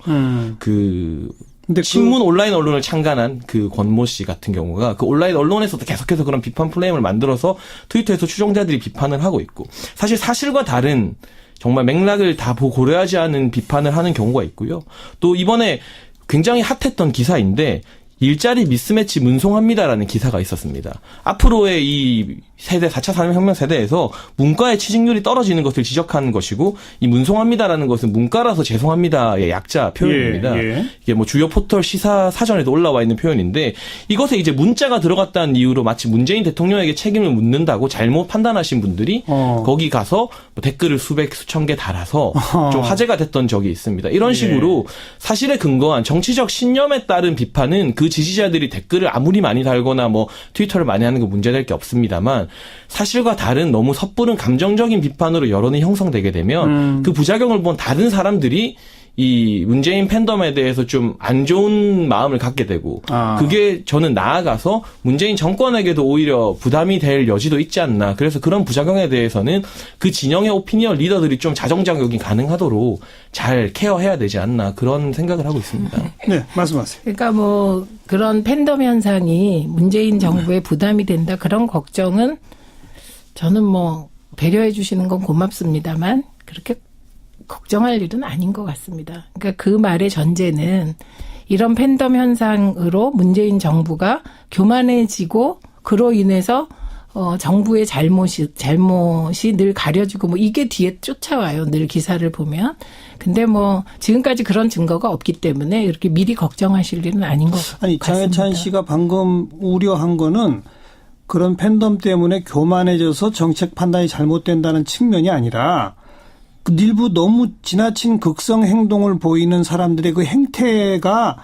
근데 신문 온라인 언론을 창간한 그 권모 씨 같은 경우가 그 온라인 언론에서도 계속해서 그런 비판 플레임을 만들어서 트위터에서 추종자들이 비판을 하고 있고 사실 사실과 다른 정말 맥락을 다 고려하지 않은 비판을 하는 경우가 있고요. 또 이번에 굉장히 핫했던 기사인데 일자리 미스매치 문송합니다라는 기사가 있었습니다. 앞으로의 이 세대 4차 산업혁명 세대에서 문과의 취직률이 떨어지는 것을 지적하는 것이고 이 문송합니다라는 것은 문과라서 죄송합니다의 약자 표현입니다. 이게 뭐 주요 포털 시사 사전에도 올라와 있는 표현인데 이것에 이제 문자가 들어갔다는 이유로 마치 문재인 대통령에게 책임을 묻는다고 잘못 판단하신 분들이 거기 가서 뭐 댓글을 수천 개 달아서 좀 화제가 됐던 적이 있습니다. 이런 식으로 사실에 근거한 정치적 신념에 따른 비판은 그 지지자들이 댓글을 아무리 많이 달거나 뭐 트위터를 많이 하는 건 문제될 게 없습니다만 사실과 다른 너무 섣부른 감정적인 비판으로 여론이 형성되게 되면 그 부작용을 본 다른 사람들이 이 문재인 팬덤에 대해서 좀 안 좋은 마음을 갖게 되고 그게 저는 나아가서 문재인 정권에게도 오히려 부담이 될 여지도 있지 않나. 그래서 그런 부작용에 대해서는 그 진영의 오피니언 리더들이 좀 자정작용이 가능하도록 잘 케어해야 되지 않나 그런 생각을 하고 있습니다. 네, 말씀하세요. 그러니까 뭐 그런 팬덤 현상이 문재인 정부에 부담이 된다 그런 걱정은 저는 뭐 배려해 주시는 건 고맙습니다만 그렇게 걱정할 일은 아닌 것 같습니다. 그러니까 그 말의 전제는 이런 팬덤 현상으로 문재인 정부가 교만해지고 그로 인해서 정부의 잘못이 늘 가려지고 뭐 이게 뒤에 쫓아와요. 늘 기사를 보면. 근데 뭐 지금까지 그런 증거가 없기 때문에 이렇게 미리 걱정하실 일은 아닌 것 같습니다. 아니 장해찬 씨가 방금 우려한 거는 그런 팬덤 때문에 교만해져서 정책 판단이 잘못된다는 측면이 아니라 일부 너무 지나친 극성 행동을 보이는 사람들의 그 행태가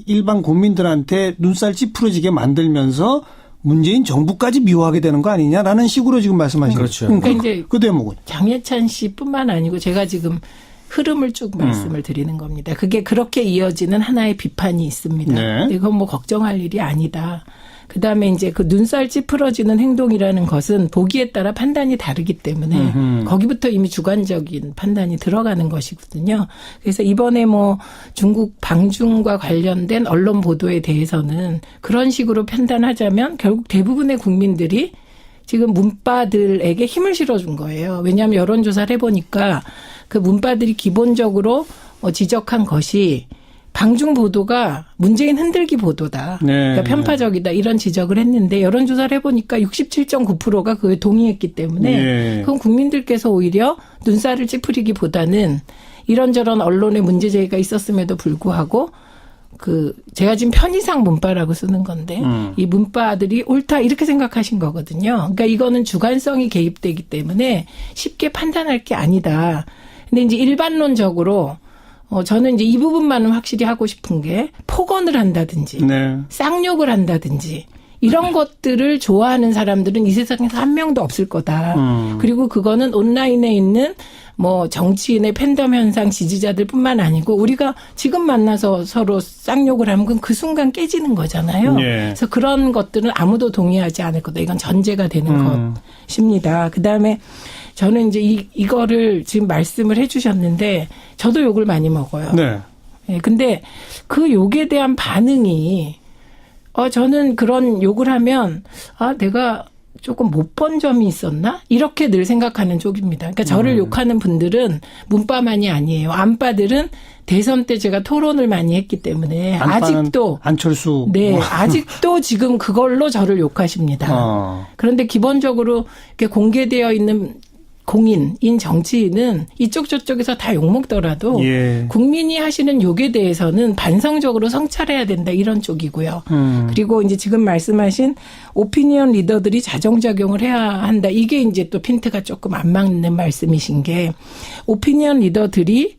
일반 국민들한테 눈살 찌푸러지게 만들면서 문재인 정부까지 미워하게 되는 거 아니냐라는 식으로 지금 말씀하시는 그렇죠. 거죠. 그러니까 이제 그 대목은 장해찬 씨뿐만 아니고 제가 지금 흐름을 쭉 말씀을 드리는 겁니다. 그게 그렇게 이어지는 하나의 비판이 있습니다. 네. 이건 뭐 걱정할 일이 아니다. 그다음에 이제 그 눈살 찌푸러지는 행동이라는 것은 보기에 따라 판단이 다르기 때문에 거기부터 이미 주관적인 판단이 들어가는 것이거든요. 그래서 이번에 뭐 중국 방중과 관련된 언론 보도에 대해서는 그런 식으로 판단하자면 결국 대부분의 국민들이 지금 문바들에게 힘을 실어준 거예요. 왜냐하면 여론조사를 해보니까 그 문바들이 기본적으로 지적한 것이 방중 보도가 문재인 흔들기 보도다. 네. 그러니까 편파적이다. 이런 지적을 했는데 여론조사를 해보니까 67.9%가 그에 동의했기 때문에 네. 그건 국민들께서 오히려 눈살을 찌푸리기보다는 이런저런 언론의 문제 제기가 있었음에도 불구하고 제가 지금 편의상 문바라고 쓰는 건데 이 문바들이 옳다 이렇게 생각하신 거거든요. 그러니까 이거는 주관성이 개입되기 때문에 쉽게 판단할 게 아니다. 근데 이제 일반론적으로 저는 이제 이 부분만은 확실히 하고 싶은 게 폭언을 한다든지 네. 쌍욕을 한다든지 이런 것들을 좋아하는 사람들은 이 세상에서 한 명도 없을 거다. 그리고 그거는 온라인에 있는 뭐 정치인의 팬덤 현상 지지자들뿐만 아니고 우리가 지금 만나서 서로 쌍욕을 하면 그건 그 순간 깨지는 거잖아요. 네. 그래서 그런 것들은 아무도 동의하지 않을 거다. 이건 전제가 되는 것입니다. 그다음에 저는 이제 이거를 지금 말씀을 해 주셨는데 저도 욕을 많이 먹어요. 네. 예, 근데 그 욕에 대한 반응이 저는 그런 욕을 하면 내가 조금 못 본 점이 있었나? 이렇게 늘 생각하는 쪽입니다. 그러니까 저를 욕하는 분들은 문바만이 아니에요. 안바들은 대선 때 제가 토론을 많이 했기 때문에 아직도 안철수 네, 아직도 지금 그걸로 저를 욕하십니다. 그런데 기본적으로 이렇게 공개되어 있는 공인인 정치인은 이쪽 저쪽에서 다 욕먹더라도 국민이 하시는 욕에 대해서는 반성적으로 성찰해야 된다 이런 쪽이고요. 그리고 이제 지금 말씀하신 오피니언 리더들이 자정작용을 해야 한다. 이게 이제 또 핀트가 조금 안 맞는 말씀이신 게 오피니언 리더들이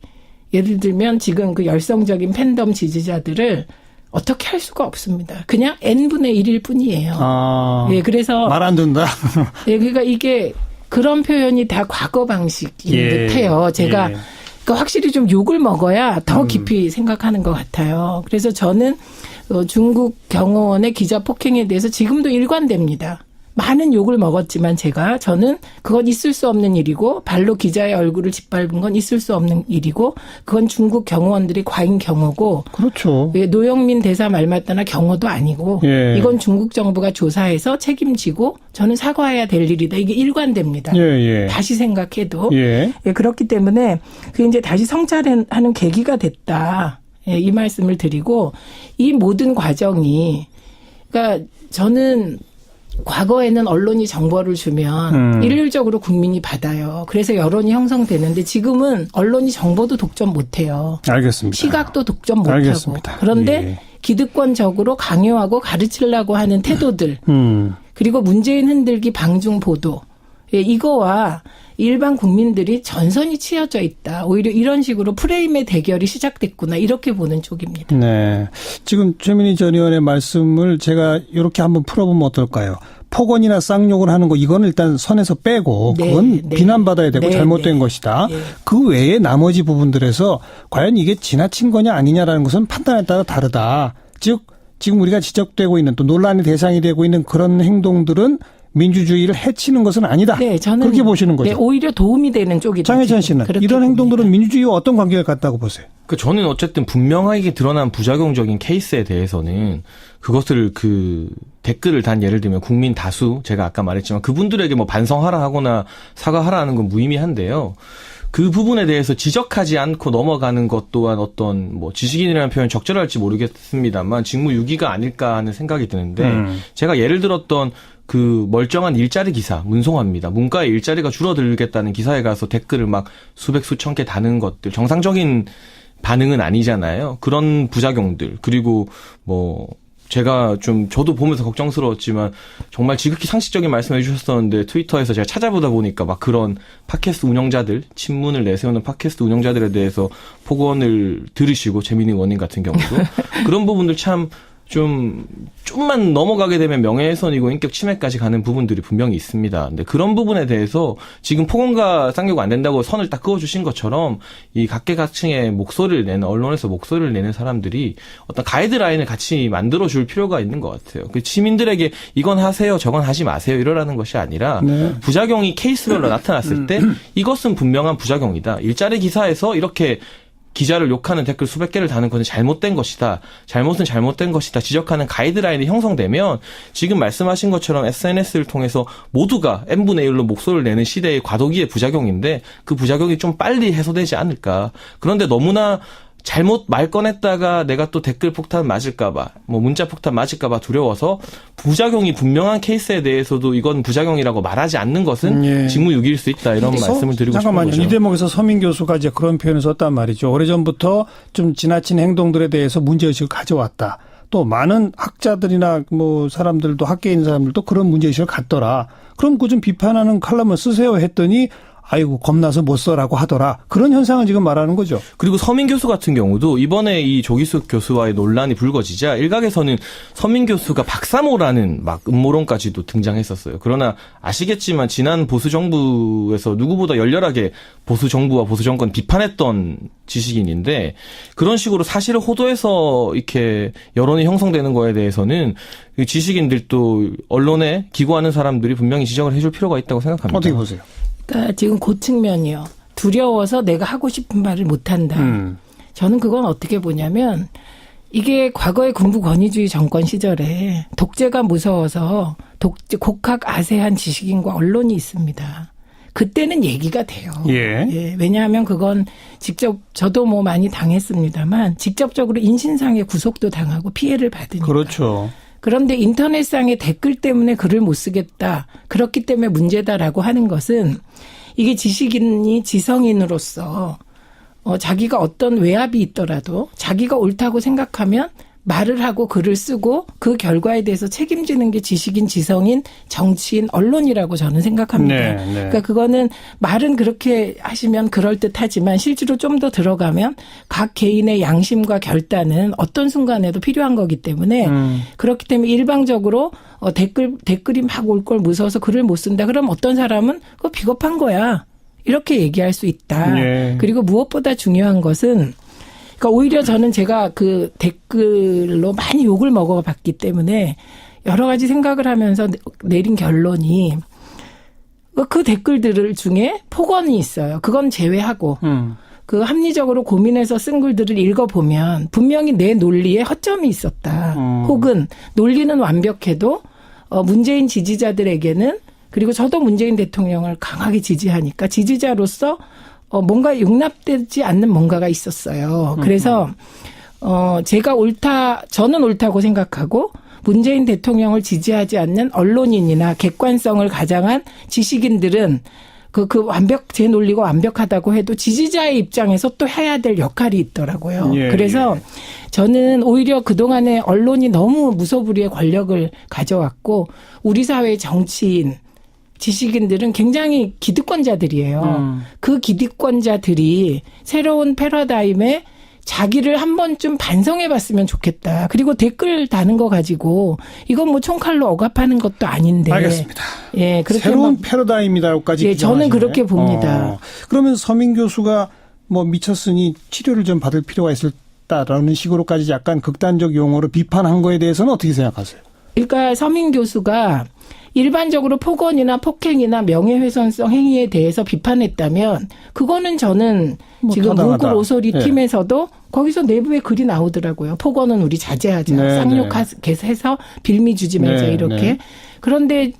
예를 들면 지금 그 열성적인 팬덤 지지자들을 어떻게 할 수가 없습니다. 그냥 n분의 1일 뿐이에요. 예, 그래서 말 안 듣는다. 예, 그러니까 이게 그런 표현이 다 과거 방식인 듯해요. 제가 그러니까 확실히 좀 욕을 먹어야 더 깊이 생각하는 것 같아요. 그래서 저는 중국 경호원의 기자 폭행에 대해서 지금도 일관됩니다. 많은 욕을 먹었지만 저는 그건 있을 수 없는 일이고 발로 기자의 얼굴을 짓밟은 건 있을 수 없는 일이고 그건 중국 경호원들이 과잉 경호고 그렇죠. 노영민 대사 말 맞다나 경호도 아니고 이건 중국 정부가 조사해서 책임지고 저는 사과해야 될 일이다. 이게 일관됩니다. 다시 생각해도. 그렇기 때문에 그게 이제 다시 성찰하는 계기가 됐다. 예, 이 말씀을 드리고 이 모든 과정이 그러니까 저는 과거에는 언론이 정보를 주면 일률적으로 국민이 받아요. 그래서 여론이 형성되는데 지금은 언론이 정보도 독점 못해요. 알겠습니다. 시각도 독점 못하고. 알겠습니다. 그런데 예. 기득권적으로 강요하고 가르치려고 하는 태도들 그리고 문재인 흔들기 방중 보도 예, 이거와 일반 국민들이 전선이 치어져 있다. 오히려 이런 식으로 프레임의 대결이 시작됐구나. 이렇게 보는 쪽입니다. 네. 지금 최민희 전 의원의 말씀을 제가 이렇게 한번 풀어보면 어떨까요? 폭언이나 쌍욕을 하는 거 이거는 일단 선에서 빼고 네, 그건 네. 비난받아야 되고 네, 잘못된 네. 것이다. 네. 그 외에 나머지 부분들에서 과연 이게 지나친 거냐 아니냐라는 것은 판단에 따라 다르다. 즉 지금 우리가 지적되고 있는 또 논란의 대상이 되고 있는 그런 행동들은 민주주의를 해치는 것은 아니다. 네, 저는 그렇게 보시는 거죠. 네, 오히려 도움이 되는 쪽이다. 장혜찬 씨는 그렇게 이런 봅니다. 행동들은 민주주의와 어떤 관계가 같다고 보세요? 저는 어쨌든 분명하게 드러난 부작용적인 케이스에 대해서는 그것을 댓글을 단 예를 들면 국민 다수 제가 아까 말했지만 그분들에게 뭐 반성하라 하거나 사과하라 하는 건 무의미한데요. 그 부분에 대해서 지적하지 않고 넘어가는 것 또한 어떤 뭐 지식인이라는 표현 적절할지 모르겠습니다만 직무유기가 아닐까 하는 생각이 드는데 제가 예를 들었던 그 멀쩡한 일자리 기사 문송합니다. 문과의 일자리가 줄어들겠다는 기사에 가서 댓글을 막 수백 수천 개 다는 것들 정상적인 반응은 아니잖아요. 그런 부작용들 그리고 뭐 제가 저도 보면서 걱정스러웠지만 정말 지극히 상식적인 말씀해 주셨었는데 트위터에서 제가 찾아보다 보니까 막 그런 팟캐스트 운영자들 친문을 내세우는 팟캐스트 운영자들에 대해서 폭언을 들으시고 재민희 의원님 같은 경우도 그런 부분들 참 좀만 넘어가게 되면 명예훼손이고 인격 침해까지 가는 부분들이 분명히 있습니다. 근데 그런 부분에 대해서 지금 폭언과 쌍욕 안 된다고 선을 딱 그어주신 것처럼 이 각계각층의 목소리를 내는 언론에서 목소리를 내는 사람들이 어떤 가이드라인을 같이 만들어줄 필요가 있는 것 같아요. 그 시민들에게 이건 하세요, 저건 하지 마세요 이러라는 것이 아니라 부작용이 케이스별로 나타났을 때 이것은 분명한 부작용이다. 일자리 기사에서 이렇게 기자를 욕하는 댓글 수백 개를 다는 것은 잘못된 것이다. 잘못은 잘못된 것이다. 지적하는 가이드라인이 형성되면 지금 말씀하신 것처럼 SNS를 통해서 모두가 n분의 1로 목소리를 내는 시대의 과도기의 부작용인데 그 부작용이 좀 빨리 해소되지 않을까. 그런데 너무나 잘못 말 꺼냈다가 내가 또 댓글 폭탄 맞을까봐, 뭐 문자 폭탄 맞을까봐 두려워서 부작용이 분명한 케이스에 대해서도 이건 부작용이라고 말하지 않는 것은 직무유기일 수 있다 이런 말씀을 드리고 싶은 잠깐만요. 거죠. 이 대목에서 서민 교수가 이제 그런 표현을 썼단 말이죠. 오래전부터 좀 지나친 행동들에 대해서 문제의식을 가져왔다. 또 많은 학자들이나 뭐 사람들도 학계인 사람들도 그런 문제의식을 갖더라. 그럼 그 좀 비판하는 칼럼을 쓰세요 했더니 아이고 겁나서 못 써라고 하더라. 그런 현상을 지금 말하는 거죠. 그리고 서민 교수 같은 경우도 이번에 이 조기숙 교수와의 논란이 불거지자 일각에서는 서민 교수가 박사모라는 막 음모론까지도 등장했었어요. 그러나 아시겠지만 지난 보수 정부에서 누구보다 열렬하게 보수 정부와 보수 정권 비판했던 지식인인데 그런 식으로 사실을 호도해서 이렇게 여론이 형성되는 거에 대해서는 지식인들도 언론에 기고하는 사람들이 분명히 지적을 해줄 필요가 있다고 생각합니다. 어떻게 보세요? 그러니까 지금 그 측면이요. 두려워서 내가 하고 싶은 말을 못한다. 저는 그건 어떻게 보냐면 이게 과거의 군부 권위주의 정권 시절에 독재가 무서워서 곡학 아세한 지식인과 언론이 있습니다. 그때는 얘기가 돼요. 예, 왜냐하면 그건 직접 저도 뭐 많이 당했습니다만 직접적으로 인신상의 구속도 당하고 피해를 받으니까. 그렇죠. 그런데 인터넷상의 댓글 때문에 글을 못 쓰겠다. 그렇기 때문에 문제다라고 하는 것은 이게 지식인이 지성인으로서 자기가 어떤 외압이 있더라도 자기가 옳다고 생각하면 말을 하고 글을 쓰고 그 결과에 대해서 책임지는 게 지식인, 지성인, 정치인, 언론이라고 저는 생각합니다. 네. 그러니까 그거는 말은 그렇게 하시면 그럴듯하지만 실제로 좀 더 들어가면 각 개인의 양심과 결단은 어떤 순간에도 필요한 거기 때문에 그렇기 때문에 일방적으로 댓글이 막 올 걸 무서워서 글을 못 쓴다. 그럼 어떤 사람은 그거 비겁한 거야. 이렇게 얘기할 수 있다. 그리고 무엇보다 중요한 것은 그러니까 오히려 저는 제가 그 댓글로 많이 욕을 먹어봤기 때문에 여러 가지 생각을 하면서 내린 결론이 그 댓글들 중에 폭언이 있어요. 그건 제외하고 그 합리적으로 고민해서 쓴 글들을 읽어보면 분명히 내 논리에 허점이 있었다. 혹은 논리는 완벽해도 문재인 지지자들에게는 그리고 저도 문재인 대통령을 강하게 지지하니까 지지자로서 뭔가 용납되지 않는 뭔가가 있었어요. 그래서 저는 옳다고 생각하고 문재인 대통령을 지지하지 않는 언론인이나 객관성을 가장한 지식인들은 제 논리가 완벽하다고 해도 지지자의 입장에서 또 해야 될 역할이 있더라고요. 예, 그래서 예. 저는 오히려 그동안에 언론이 너무 무소불위의 권력을 가져왔고 우리 사회의 정치인, 지식인들은 굉장히 기득권자들이에요. 그 기득권자들이 새로운 패러다임에 자기를 한 번쯤 반성해봤으면 좋겠다. 그리고 댓글 다는 거 가지고 이건 뭐 총칼로 억압하는 것도 아닌데. 알겠습니다. 예, 그렇게 새로운 패러다임이다고까지. 예, 저는 그렇게 봅니다. 그러면 서민 교수가 뭐 미쳤으니 치료를 좀 받을 필요가 있었다라는 식으로까지 약간 극단적 용어로 비판한 거에 대해서는 어떻게 생각하세요? 그러니까 서민 교수가 일반적으로 폭언이나 폭행이나 명예훼손성 행위에 대해서 비판했다면 그거는 저는 뭐 지금 타당하다. 문구 오소리 예. 팀에서도 거기서 내부에 글이 나오더라고요. 폭언은 우리 자제하자. 네, 쌍욕해서 빌미 주지 말자 네, 이렇게. 네. 그런데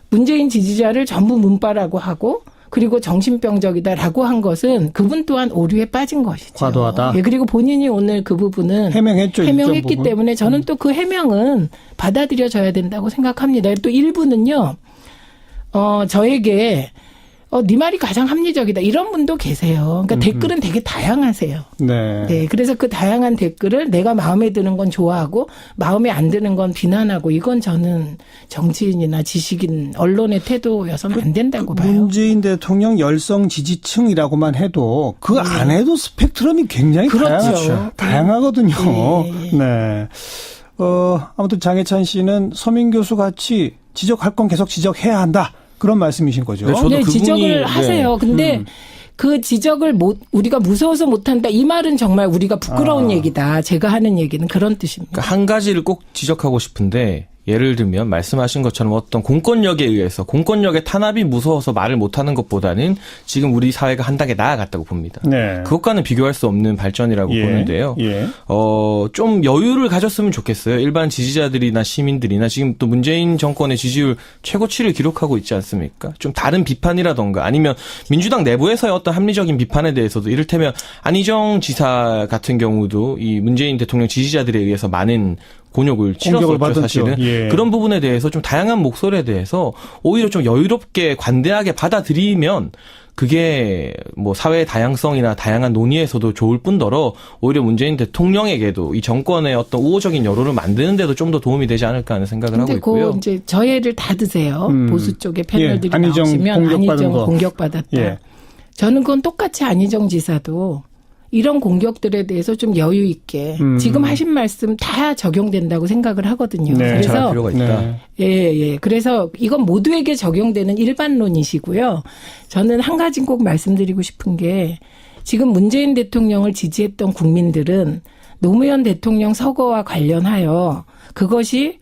문재인 지지자를 전부 문바라고 하고 그리고 정신병적이다라고 한 것은 그분 또한 오류에 빠진 것이죠. 과도하다. 예, 그리고 본인이 오늘 그 부분은 해명했죠. 일정 해명했기 부분. 때문에 저는 또 그 해명은 받아들여져야 된다고 생각합니다. 또 일부는요, 저에게, 네 말이 가장 합리적이다. 이런 분도 계세요. 그러니까 댓글은 되게 다양하세요. 네. 네. 그래서 그 다양한 댓글을 내가 마음에 드는 건 좋아하고 마음에 안 드는 건 비난하고 이건 저는 정치인이나 지식인, 언론의 태도여서는 안 된다고 봐요. 문재인 대통령 열성 지지층이라고만 해도 그 안에도 스펙트럼이 굉장히 그렇죠. 다양하거든요. 네. 네. 아무튼 장해찬 씨는 서민 교수 같이 지적할 건 계속 지적해야 한다. 그런 말씀이신 거죠. 네, 저도 네, 그분이- 지적을 하세요. 근데 그 지적을 우리가 무서워서 못한다. 이 말은 정말 우리가 부끄러운 얘기다. 제가 하는 얘기는 그런 뜻입니다. 그러니까 한 가지를 꼭 지적하고 싶은데 예를 들면 말씀하신 것처럼 어떤 공권력에 의해서 공권력의 탄압이 무서워서 말을 못하는 것보다는 지금 우리 사회가 한 단계 나아갔다고 봅니다. 네. 그것과는 비교할 수 없는 발전이라고 보는데요. 예. 좀 여유를 가졌으면 좋겠어요. 일반 지지자들이나 시민들이나 지금 또 문재인 정권의 지지율 최고치를 기록하고 있지 않습니까? 좀 다른 비판이라던가 아니면 민주당 내부에서의 어떤 합리적인 비판에 대해서도 이를테면 안희정 지사 같은 경우도 이 문재인 대통령 지지자들에 의해서 많은 곤욕을 공격을 치렀었죠, 받았죠. 사실은. 예. 그런 부분에 대해서 좀 다양한 목소리에 대해서 오히려 좀 여유롭게 관대하게 받아들이면 그게 뭐 사회의 다양성이나 다양한 논의에서도 좋을 뿐더러 오히려 문재인 대통령에게도 이 정권의 어떤 우호적인 여론을 만드는 데도 좀 더 도움이 되지 않을까 하는 생각을 하고 근데 있고요. 그 이제 저해를 다 드세요. 보수 쪽의 패널들이 예, 안희정 나오시면 공격받은 안희정 거. 공격받았다. 예. 저는 그건 똑같이 안희정 지사도 이런 공격들에 대해서 좀 여유 있게 지금 하신 말씀 다 적용된다고 생각을 하거든요. 네. 잘할 그래서 필요가 있다. 예. 그래서 이건 모두에게 적용되는 일반론이시고요. 저는 한 가지 꼭 말씀드리고 싶은 게 지금 문재인 대통령을 지지했던 국민들은 노무현 대통령 서거와 관련하여 그것이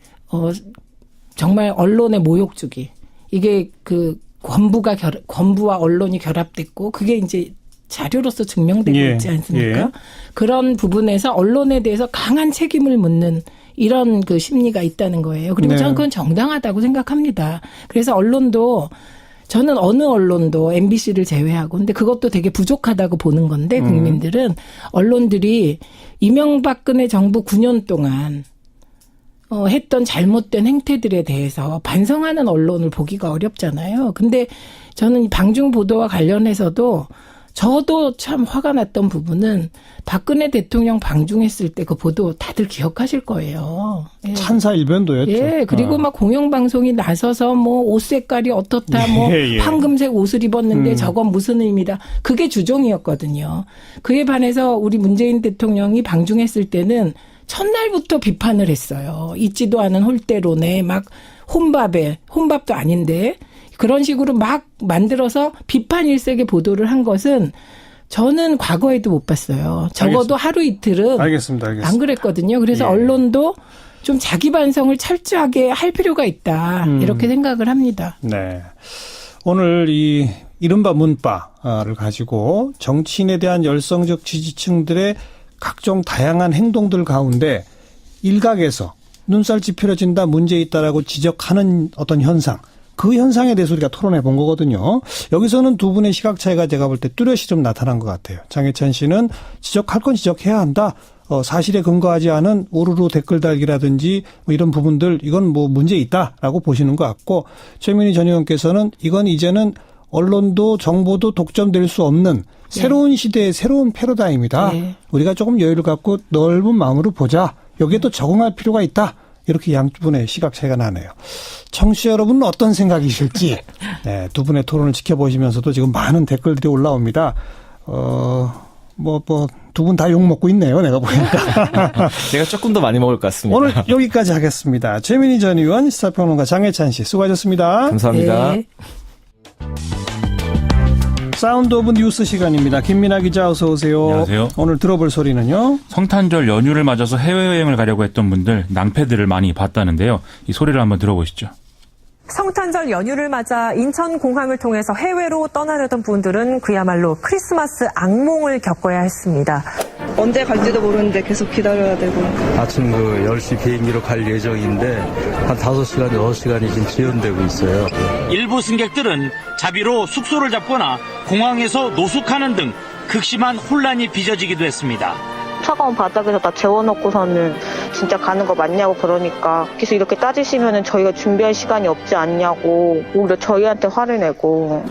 정말 언론의 모욕주기. 이게 그 권부와 언론이 결합됐고 그게 이제 자료로서 증명되고 예, 있지 않습니까? 예. 그런 부분에서 언론에 대해서 강한 책임을 묻는 이런 그 심리가 있다는 거예요. 그리고 네. 저는 그건 정당하다고 생각합니다. 그래서 언론도 저는 어느 언론도 MBC를 제외하고 근데 그것도 되게 부족하다고 보는 건데 국민들은 언론들이 이명박근혜 정부 9년 동안 했던 잘못된 행태들에 대해서 반성하는 언론을 보기가 어렵잖아요. 근데 저는 이 방중 보도와 관련해서도 저도 참 화가 났던 부분은 박근혜 대통령 방중했을 때 그 보도 다들 기억하실 거예요. 예. 찬사일변도였죠. 예, 그리고 막 공영방송이 나서서 뭐 옷 색깔이 어떻다, 뭐 예. 황금색 옷을 입었는데 저건 무슨 의미다. 그게 주종이었거든요. 그에 반해서 우리 문재인 대통령이 방중했을 때는 첫날부터 비판을 했어요. 있지도 않은 홀대론에 막 혼밥도 아닌데 그런 식으로 막 만들어서 비판 일색의 보도를 한 것은 저는 과거에도 못 봤어요. 적어도 하루 이틀은 알겠습니다. 안 그랬거든요. 그래서 예. 언론도 좀 자기 반성을 철저하게 할 필요가 있다. 이렇게 생각을 합니다. 네. 오늘 이 이른바 문바를 가지고 정치인에 대한 열성적 지지층들의 각종 다양한 행동들 가운데 일각에서 눈살 찌푸려진다, 문제 있다라고 지적하는 어떤 현상, 그 현상에 대해서 우리가 토론해 본 거거든요. 여기서는 두 분의 시각 차이가 제가 볼 때 뚜렷이 좀 나타난 것 같아요. 장해찬 씨는 지적할 건 지적해야 한다. 사실에 근거하지 않은 우르르 댓글 달기라든지 뭐 이런 부분들 이건 뭐 문제 있다라고 보시는 것 같고 최민희 전 의원께서는 이건 이제는 언론도 정보도 독점될 수 없는 새로운 시대의 새로운 패러다임이다. 우리가 조금 여유를 갖고 넓은 마음으로 보자. 여기에 또 적응할 필요가 있다. 이렇게 양분의 시각 차이가 나네요. 청취자 여러분은 어떤 생각이실지 네, 두 분의 토론을 지켜보시면서도 지금 많은 댓글들이 올라옵니다. 두 분 다 욕 먹고 있네요. 내가 보니까. 제가 조금 더 많이 먹을 것 같습니다. 오늘 여기까지 하겠습니다. 최민희 전 의원, 시사평론가 장혜찬 씨 수고하셨습니다. 감사합니다. 네. 사운드 오브 뉴스 시간입니다. 김민아 기자 어서 오세요. 안녕하세요. 오늘 들어볼 소리는요. 성탄절 연휴를 맞아서 해외여행을 가려고 했던 분들 낭패들을 많이 봤다는데요. 이 소리를 한번 들어보시죠. 성탄절 연휴를 맞아 인천공항을 통해서 해외로 떠나려던 분들은 그야말로 크리스마스 악몽을 겪어야 했습니다. 언제 갈지도 모르는데 계속 기다려야 되고. 아침 10시 비행기로 갈 예정인데 한 5시간, 6시간이 지금 지연되고 있어요. 일부 승객들은 자비로 숙소를 잡거나 공항에서 노숙하는 등 극심한 혼란이 빚어지기도 했습니다. 차가운 바닥에서 다 재워놓고서는 진짜 가는 거 맞냐고 그러니까 계속 이렇게 따지시면은 저희가 준비할 시간이 없지 않냐고 오히려 저희한테 화를 내고.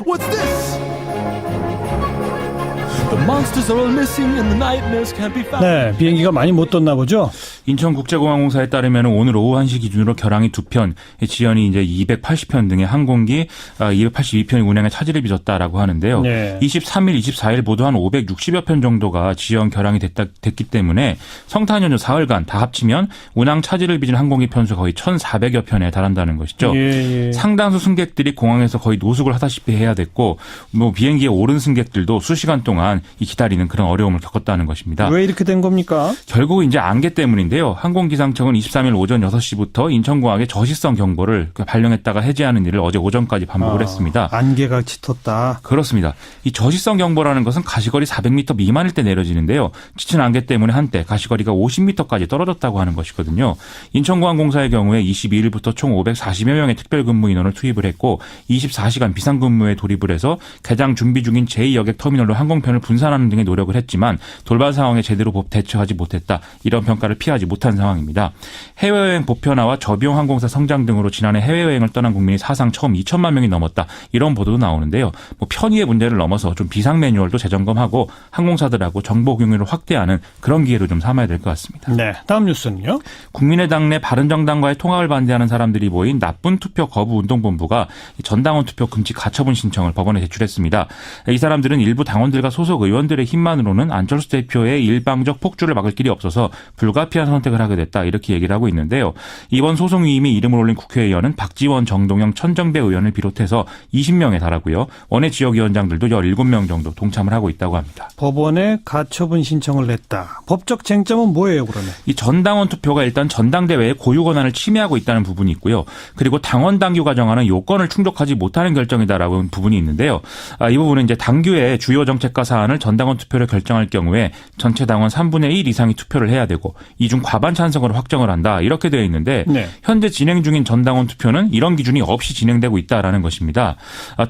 네, 비행기가 많이 못 떴나 보죠. 인천국제공항공사에 따르면 오늘 오후 1시 기준으로 결항이 2편, 지연이 이제 280편 등의 항공기 282편이 운행에 차질을 빚었다라고 하는데요. 네. 23일, 24일 모두 한 560여 편 정도가 지연 결항이 됐기 때문에 성탄 연휴 사흘간 다 합치면 운항 차질을 빚은 항공기 편수 거의 1,400여 편에 달한다는 것이죠. 예. 상당수 승객들이 공항에서 거의 노숙을 하다시피 해야 됐고 뭐 비행기에 오른 승객들도 수시간 동안 이 기다리는 그런 어려움을 겪었다는 것입니다. 왜 이렇게 된 겁니까? 결국 이제 안개 때문인데요. 항공기상청은 23일 오전 6시부터 인천공항에 저시성 경보를 발령했다가 해제하는 일을 어제 오전까지 반복을 했습니다. 안개가 짙었다. 그렇습니다. 이 저시성 경보라는 것은 가시거리 400m 미만일 때 내려지는데요. 짙은 안개 때문에 한때 가시거리가 50m까지 떨어졌다고 하는 것이거든요. 인천공항공사의 경우에 22일부터 총 540여 명의 특별근무 인원을 투입을 했고 24시간 비상근무에 돌입을 해서 개장 준비 중인 제2여객 터미널로 항공편을 분산하는 등의 노력을 했지만 돌발 상황에 제대로 대처하지 못했다. 이런 평가를 피하지 못한 상황입니다. 해외여행 보편화와 저비용 항공사 성장 등으로 지난해 해외여행을 떠난 국민이 사상 처음 2천만 명이 넘었다. 이런 보도도 나오는데요. 뭐 편의의 문제를 넘어서 좀 비상 매뉴얼도 재점검하고 항공사들하고 정보 공유를 확대하는 그런 기회로 좀 삼아야 될 것 같습니다. 네, 다음 뉴스는요. 국민의당 내 바른정당과의 통합을 반대하는 사람들이 모인 나쁜 투표 거부 운동본부가 전당원 투표 금지 가처분 신청을 법원에 제출했습니다. 이 사람들은 일부 당원들과 소속 의원들의 힘만으로는 안철수 대표의 일방적 폭주를 막을 길이 없어서 불가피한 선택을 하게 됐다. 이렇게 얘기를 하고 있는데요. 이번 소송 위임에 이름을 올린 국회의원은 박지원, 정동영, 천정배 의원을 비롯해서 20명에 달하고요. 원외 지역위원장들도 17명 정도 동참을 하고 있다고 합니다. 법원에 가처분 신청을 냈다. 법적 쟁점은 뭐예요, 그러면? 이 전당원 투표가 일단 전당대회의 고유 권한을 침해하고 있다는 부분이 있고요. 그리고 당원 당규가 정하는 요건을 충족하지 못하는 결정이다라고 하는 부분이 있는데요. 이 부분은 이제 당규의 주요 정책과 사안을 전당원 투표로 결정할 경우에 전체 당원 3분의 1 이상이 투표를 해야 되고 이 중 과반 찬성으로 확정을 한다. 이렇게 되어 있는데 네. 현재 진행 중인 전당원 투표는 이런 기준이 없이 진행되고 있다라는 것입니다.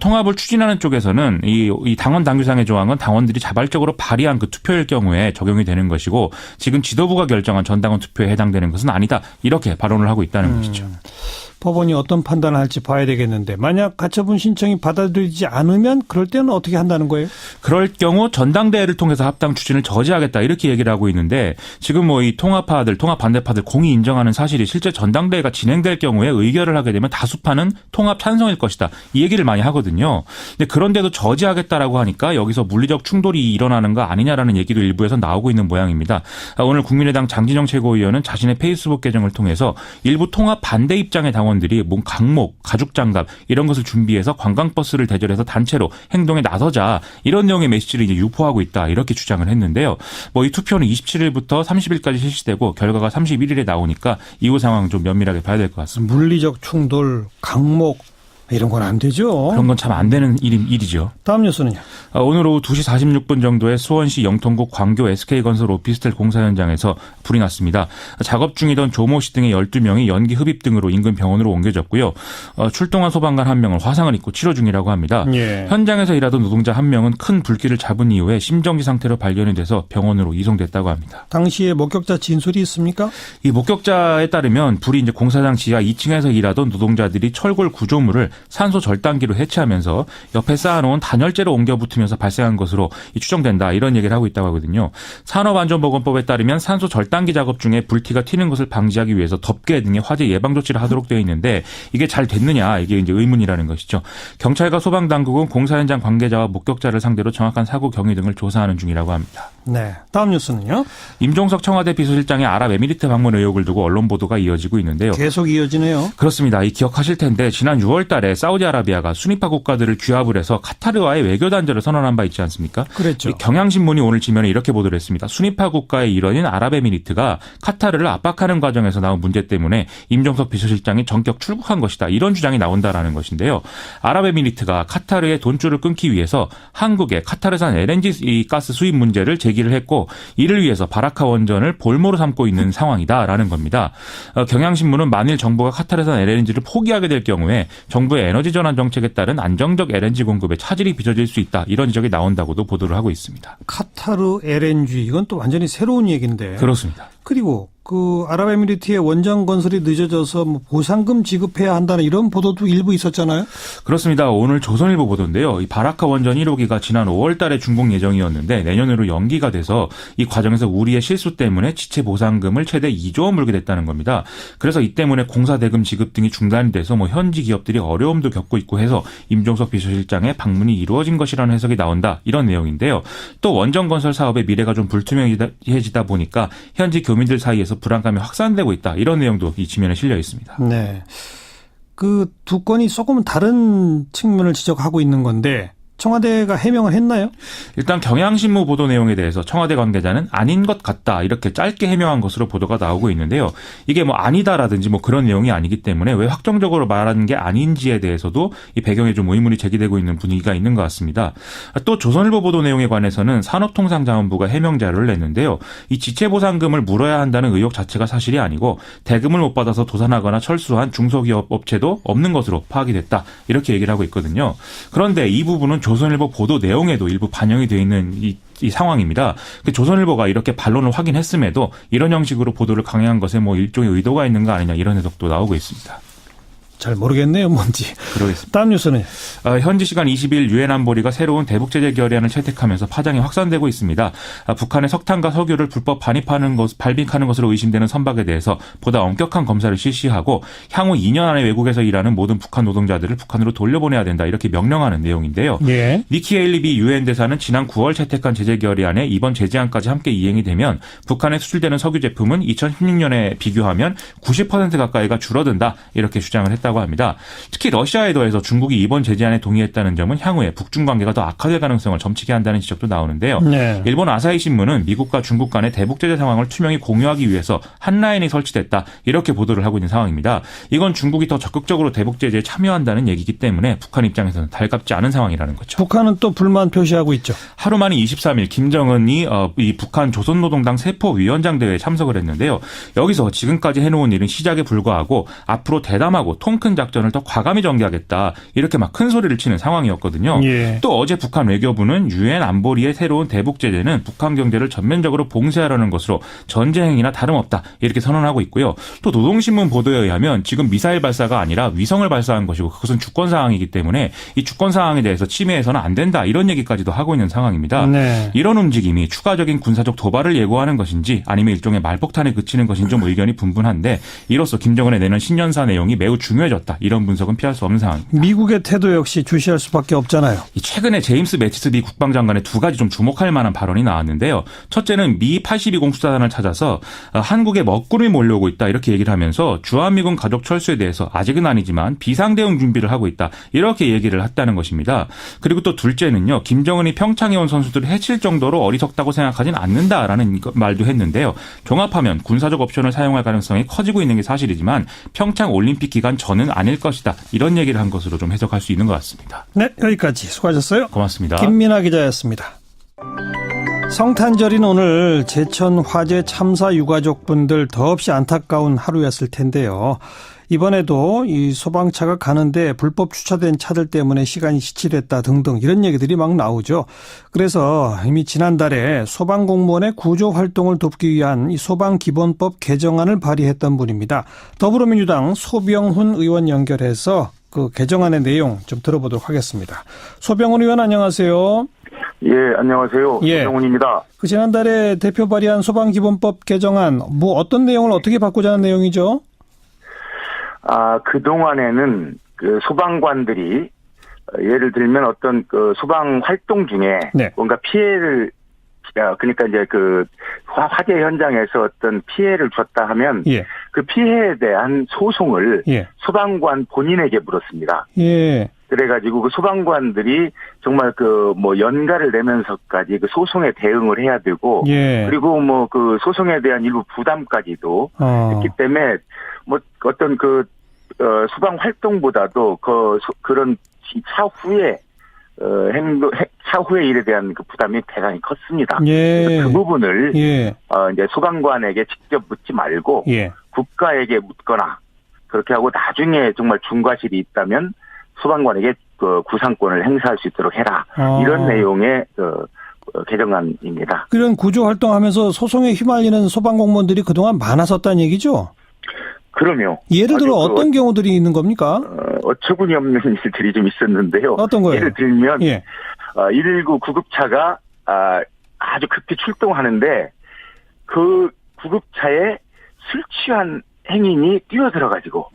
통합을 추진하는 쪽에서는 이 당원 당규상의 조항은 당원들이 자발적으로 발의한 그 투표일 경우에 적용이 되는 것이고 지금 지도부가 결정한 전당원 투표에 해당되는 것은 아니다. 이렇게 발언을 하고 있다는 것이죠. 법원이 어떤 판단을 할지 봐야 되겠는데 만약 가처분 신청이 받아들이지 않으면 그럴 때는 어떻게 한다는 거예요? 그럴 경우 전당대회를 통해서 합당 추진을 저지하겠다 이렇게 얘기를 하고 있는데 지금 뭐 이 통합파들, 통합 반대파들 공히 인정하는 사실이 실제 전당대회가 진행될 경우에 의결을 하게 되면 다수파는 통합 찬성일 것이다. 이 얘기를 많이 하거든요. 근데 그런데도 저지하겠다라고 하니까 여기서 물리적 충돌이 일어나는 거 아니냐라는 얘기도 일부에서 나오고 있는 모양입니다. 오늘 국민의당 장진영 최고위원은 자신의 페이스북 계정을 통해서 일부 통합 반대 입장의 당원들이 뭔 강목, 가죽장갑 이런 것을 준비해서 관광버스를 대절해서 단체로 행동에 나서자 이런 내용의 메시지를 이제 유포하고 있다 이렇게 주장을 했는데요. 뭐 이 투표는 27일부터 30일까지 실시되고 결과가 31일에 나오니까 이후 상황 좀 면밀하게 봐야 될 것 같습니다. 물리적 충돌, 강목 이런 건 안 되죠. 그런 건 참 안 되는 일이죠. 다음 뉴스는요. 오늘 오후 2시 46분 정도에 수원시 영통구 광교 SK건설 오피스텔 공사 현장에서 불이 났습니다. 작업 중이던 조모 씨 등의 12명이 연기 흡입 등으로 인근 병원으로 옮겨졌고요. 출동한 소방관 1명은 화상을 입고 치료 중이라고 합니다. 예. 현장에서 일하던 노동자 1명은 큰 불길을 잡은 이후에 심정지 상태로 발견이 돼서 병원으로 이송됐다고 합니다. 당시에 목격자 진술이 있습니까? 이 목격자에 따르면 불이 이제 공사장 지하 2층에서 일하던 노동자들이 철골 구조물을 산소 절단기로 해체하면서 옆에 쌓아놓은 단열재로 옮겨 붙으면서 발생한 것으로 추정된다, 이런 얘기를 하고 있다고 하거든요. 산업안전보건법에 따르면 산소 절단기 작업 중에 불티가 튀는 것을 방지하기 위해서 덮개 등의 화재 예방 조치를 하도록 되어 있는데 이게 잘 됐느냐, 이게 이제 의문이라는 것이죠. 경찰과 소방당국은 공사 현장 관계자와 목격자를 상대로 정확한 사고 경위 등을 조사하는 중이라고 합니다. 네. 다음 뉴스는요. 임종석 청와대 비서실장의 아랍에미리트 방문 의혹을 두고 언론 보도가 이어지고 있는데요. 계속 이어지네요. 그렇습니다. 기억하실 텐데 지난 6월 달에 사우디아라비아가 순위파 국가들을 규합을 해서 카타르와의 외교 단절을 선언한 바 있지 않습니까? 그랬죠. 경향신문이 오늘 지면에 이렇게 보도를 했습니다. 순위파 국가의 일원인 아랍에미리트가 카타르를 압박하는 과정에서 나온 문제 때문에 임종석 비서실장이 전격 출국한 것이다, 이런 주장이 나온다라는 것인데요. 아랍에미리트가 카타르의 돈줄을 끊기 위해서 한국에 카타르산 LNG 가스 수입 문제를 제기를 했고 이를 위해서 바라카 원전을 볼모로 삼고 있는 상황이다라는 겁니다. 경향신문은 만일 정부가 카타르산 LNG를 포기하게 될 경우에 정부의 에너지 전환 정책에 따른 안정적 LNG 공급에 차질이 빚어질 수 있다, 이런 지적이 나온다고도 보도를 하고 있습니다. 카타르 LNG, 이건 또 완전히 새로운 얘기인데. 그렇습니다. 그리고 아랍에미리트의 원전 건설이 늦어져서 보상금 지급해야 한다는 이런 보도도 일부 있었잖아요. 그렇습니다. 오늘 조선일보 보도인데요. 이 바라카 원전 1호기가 지난 5월 달에 준공 예정이었는데 내년으로 연기가 돼서 이 과정에서 우리의 실수 때문에 지체 보상금을 최대 2조 원 물게 됐다는 겁니다. 그래서 이 때문에 공사 대금 지급 등이 중단이 돼서 현지 기업들이 어려움도 겪고 있고 해서 임종석 비서실장의 방문이 이루어진 것이라는 해석이 나온다, 이런 내용인데요. 또 원전 건설 사업의 미래가 좀 불투명해지다 보니까 현지 교민들 사이에서 불안감이 확산되고 있다, 이런 내용도 이 지면에 실려 있습니다. 네. 그 두 건이 조금은 다른 측면을 지적하고 있는 건데 청와대가 해명을 했나요? 일단 경향신문 보도 내용에 대해서 청와대 관계자는 아닌 것 같다, 이렇게 짧게 해명한 것으로 보도가 나오고 있는데요. 이게 아니다라든지 그런 내용이 아니기 때문에 왜 확정적으로 말하는 게 아닌지에 대해서도 이 배경에 좀 의문이 제기되고 있는 분위기가 있는 것 같습니다. 또 조선일보 보도 내용에 관해서는 산업통상자원부가 해명 자료를 냈는데요. 이 지체보상금을 물어야 한다는 의혹 자체가 사실이 아니고 대금을 못 받아서 도산하거나 철수한 중소기업 업체도 없는 것으로 파악이 됐다, 이렇게 얘기를 하고 있거든요. 그런데 이 부분은 조선일보 보도 내용에도 일부 반영이 되어 있는 이 상황입니다. 조선일보가 이렇게 반론을 확인했음에도 이런 형식으로 보도를 강행한 것에 일종의 의도가 있는 거 아니냐, 이런 해석도 나오고 있습니다. 잘 모르겠네요, 뭔지. 그러겠습니다. 다음 뉴스는 현지 시간 20일 유엔 안보리가 새로운 대북제재 결의안을 채택하면서 파장이 확산되고 있습니다. 북한의 석탄과 석유를 불법 발입하는 것으로 의심되는 선박에 대해서 보다 엄격한 검사를 실시하고 향후 2년 안에 외국에서 일하는 모든 북한 노동자들을 북한으로 돌려보내야 된다, 이렇게 명령하는 내용인데요. 예. 니키 헤일리 유엔 대사는 지난 9월 채택한 제재 결의안에 이번 제재안까지 함께 이행이 되면 북한에 수출되는 석유 제품은 2016년에 비교하면 90% 가까이가 줄어든다, 이렇게 주장을 했다고 합니다. 특히 러시아에 더해서 중국이 이번 제재안에 동의했다는 점은 향후에 북중 관계가 더 악화될 가능성을 점치게 한다는 지적도 나오는데요. 네. 일본 아사히 신문은 미국과 중국 간의 대북 제재 상황을 투명히 공유하기 위해서 한 라인이 설치됐다, 이렇게 보도를 하고 있는 상황입니다. 이건 중국이 더 적극적으로 대북 제재에 참여한다는 얘기이기 때문에 북한 입장에서는 달갑지 않은 상황이라는 거죠. 북한은 또 불만 표시하고 있죠. 하루 만인 23일 김정은이 이 북한 조선노동당 세포위원장 대회에 참석을 했는데요. 여기서 지금까지 해놓은 일은 시작에 불과하고 앞으로 대담하고 통 큰 작전을 더 과감히 전개하겠다, 이렇게 큰 소리를 치는 상황이었거든요. 예. 또 어제 북한 외교부는 유엔 안보리의 새로운 대북 제재는 북한 경제를 전면적으로 봉쇄하려는 것으로 전제 행위나 다름없다, 이렇게 선언하고 있고요. 또 노동신문 보도에 의하면 지금 미사일 발사가 아니라 위성을 발사한 것이고 그것은 주권 사항이기 때문에 이 주권 사항에 대해서 침해해서는 안 된다, 이런 얘기까지도 하고 있는 상황입니다. 네. 이런 움직임이 추가적인 군사적 도발을 예고하는 것인지 아니면 일종의 말폭탄에 그치는 것인지 좀 의견이 분분한데 이로써 김정은의 내년 신년사 내용이 매우 중요해졌다, 이런 분석은 피할 수 없는 상황입니다. 미국의 태도 역시 역시 주시할 수밖에 없잖아요. 최근에 제임스 매티스 미 국방장관의 두 가지 좀 주목할 만한 발언이 나왔는데요. 첫째는 미 82공 수사단을 찾아서 한국에 먹구름이 몰려오고 있다 이렇게 얘기를 하면서 주한미군 가족 철수에 대해서 아직은 아니지만 비상대응 준비를 하고 있다 이렇게 얘기를 했다는 것입니다. 그리고 또 둘째는요. 김정은이 평창에 온 선수들을 해칠 정도로 어리석다고 생각하진 않는다라는 말도 했는데요. 종합하면 군사적 옵션을 사용할 가능성이 커지고 있는 게 사실이지만 평창 올림픽 기간 전은 아닐 것이다. 이런 얘기를 한 것으로 좀 해석할 수 있는 것 같습니다. 네, 여기까지 수고하셨어요. 고맙습니다. 김민아 기자였습니다. 성탄절인 오늘 제천 화재 참사 유가족분들 더없이 안타까운 하루였을 텐데요. 이번에도 이 소방차가 가는데 불법 주차된 차들 때문에 시간이 지체됐다 등등 이런 얘기들이 막 나오죠. 그래서 이미 지난달에 소방공무원의 구조 활동을 돕기 위한 이 소방기본법 개정안을 발의했던 분입니다. 더불어민주당 소병훈 의원 연결해서 그 개정안의 내용 좀 들어보도록 하겠습니다. 소병훈 의원 안녕하세요. 예, 안녕하세요. 소병훈입니다. 그 지난달에 대표 발의한 소방기본법 개정안 뭐 어떤 내용을 어떻게 바꾸자는 내용이죠? 그동안에는 그 소방관들이 예를 들면 어떤 그 소방 활동 중에 뭔가 피해를 그러니까 이제 그 화재 현장에서 어떤 피해를 줬다 하면 그 피해에 대한 소송을 소방관 본인에게 물었습니다. 그래가지고 그 소방관들이 정말 그 뭐 연가를 내면서까지 그 소송에 대응을 해야 되고 그리고 뭐 그 소송에 대한 일부 부담까지도 했기 때문에 뭐 어떤 그 소방 활동보다도 그런 차후에 차후의 일에 대한 그 부담이 대단히 컸습니다. 그 부분을 이제 소방관에게 직접 묻지 말고 국가에게 묻거나 그렇게 하고 나중에 정말 중과실이 있다면 소방관에게 그 구상권을 행사할 수 있도록 해라. 이런 내용의 개정안입니다. 그런 구조 활동하면서 소송에 휘말리는 소방공무원들이 그동안 많았었다는 얘기죠? 그럼요. 예를 들어 어떤 경우들이 있는 겁니까? 어처구니 없는 일들이 좀 있었는데요. 어떤 거예요? 예를 들면 119 구급차가 아주 급히 출동하는데 그 구급차에 술 취한 행인이 뛰어들어가지고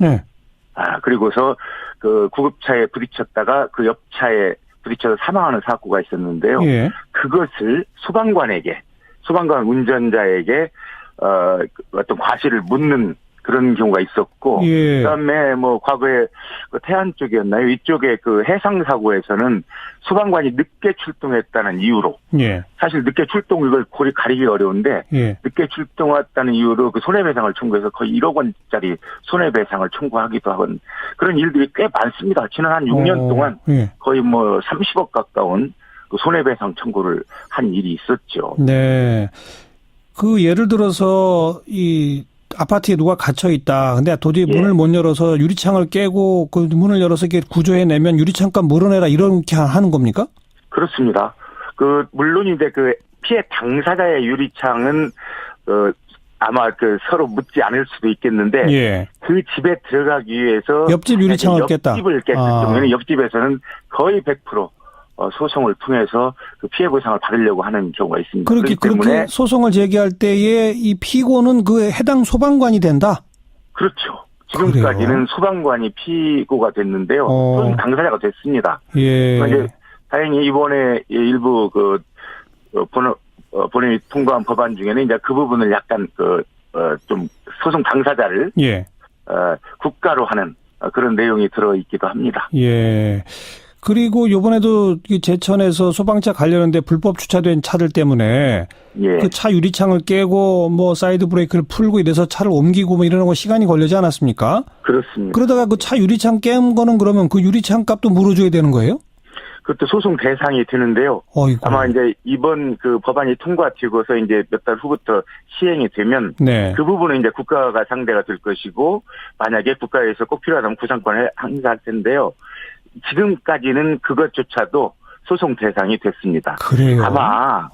그리고서 그 구급차에 부딪혔다가 그 옆차에 부딪혀서 사망하는 사고가 있었는데요. 그것을 소방관 운전자에게 어떤 과실을 묻는 그런 경우가 있었고, 그다음에 뭐 과거에 그 태안 쪽이었나요? 이쪽에 그 해상 사고에서는 소방관이 늦게 출동했다는 이유로, 사실 늦게 출동 이걸 고리 가리기 어려운데 늦게 출동했다는 이유로 그 손해배상을 청구해서 거의 1억 원짜리 손해배상을 청구하기도 하건 그런 일들이 꽤 많습니다. 지난 한 6년 동안 거의 뭐 30억 가까운 그 손해배상 청구를 한 일이 있었죠. 네. 그 예를 들어서 이 아파트에 누가 갇혀 있다. 근데 도저히 문을 못 열어서 유리창을 깨고 그 문을 열어서 이렇게 구조해내면 유리창값 물어내라 이렇게 하는 겁니까? 그렇습니다. 그 물론 이제 그 피해 당사자의 유리창은 아마 그 서로 묻지 않을 수도 있겠는데 그 집에 들어가기 위해서 옆집 유리창을 깼다. 옆집을 깼을 경우에는 옆집에서는 거의 100% 소송을 통해서 그 피해 보상을 받으려고 하는 경우가 있습니다. 그렇게 소송을 제기할 때에 이 피고는 그 해당 소방관이 된다? 그렇죠. 지금까지는 그래요? 소방관이 피고가 됐는데요. 소송 당사자가 됐습니다. 이제 다행히 이번에 일부 본회의 통과한 법안 중에는 이제 그 부분을 약간 좀 소송 당사자를 국가로 하는 그런 내용이 들어있기도 합니다. 그리고 이번에도 제천에서 소방차 가려는데 불법 주차된 차들 때문에 그 차 유리창을 깨고 뭐 사이드 브레이크를 풀고 이래서 차를 옮기고 뭐 이러는 거 시간이 걸리지 않았습니까? 그렇습니다. 그러다가 그 차 유리창 깬 거는 그러면 그 유리창 값도 물어줘야 되는 거예요? 그것도 소송 대상이 되는데요. 아마 이제 이번 그 법안이 통과되고서 이제 몇 달 후부터 시행이 되면 그 부분은 이제 국가가 상대가 될 것이고 만약에 국가에서 꼭 필요하다면 구상권을 행사할 텐데요. 지금까지는 그것조차도 소송 대상이 됐습니다. 그래요? 아마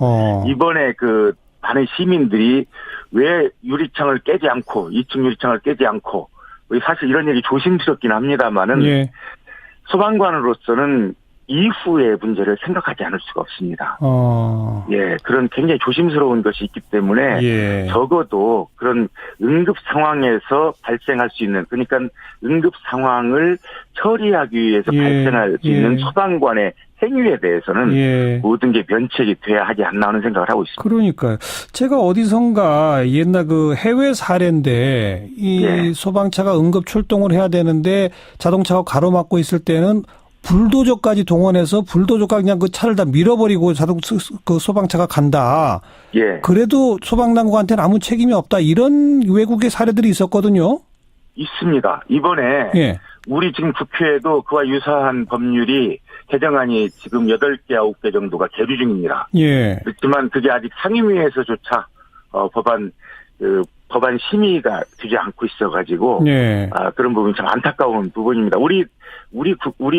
이번에 그 많은 시민들이 왜 유리창을 깨지 않고 2층 유리창을 깨지 않고 사실 이런 얘기 조심스럽긴 합니다만은 소방관으로서는 이후의 문제를 생각하지 않을 수가 없습니다. 예, 그런 굉장히 조심스러운 것이 있기 때문에 예. 적어도 그런 응급 상황에서 발생할 수 있는, 그러니까 응급 상황을 처리하기 위해서 예. 발생할 수 있는 소방관의 행위에 대해서는 예. 모든 게 면책이 돼야 하지 않나 하는 생각을 하고 있습니다. 그러니까요. 제가 어디선가 옛날 그 해외 사례인데 이 예. 소방차가 응급 출동을 해야 되는데 자동차가 가로막고 있을 때는 불도저까지 동원해서 불도저가 그냥 그 차를 다 밀어버리고 그 소방차가 간다. 예. 그래도 소방당국한테는 아무 책임이 없다. 이런 외국의 사례들이 있었거든요. 있습니다. 이번에 예. 우리 지금 국회에도 그와 유사한 법률이 개정안이 지금 8개, 9개 정도가 계류 중입니다. 예. 그렇지만 그게 아직 상임위에서조차 법안 심의가 되지 않고 있어가지고 예. 그런 부분이 참 안타까운 부분입니다. 우리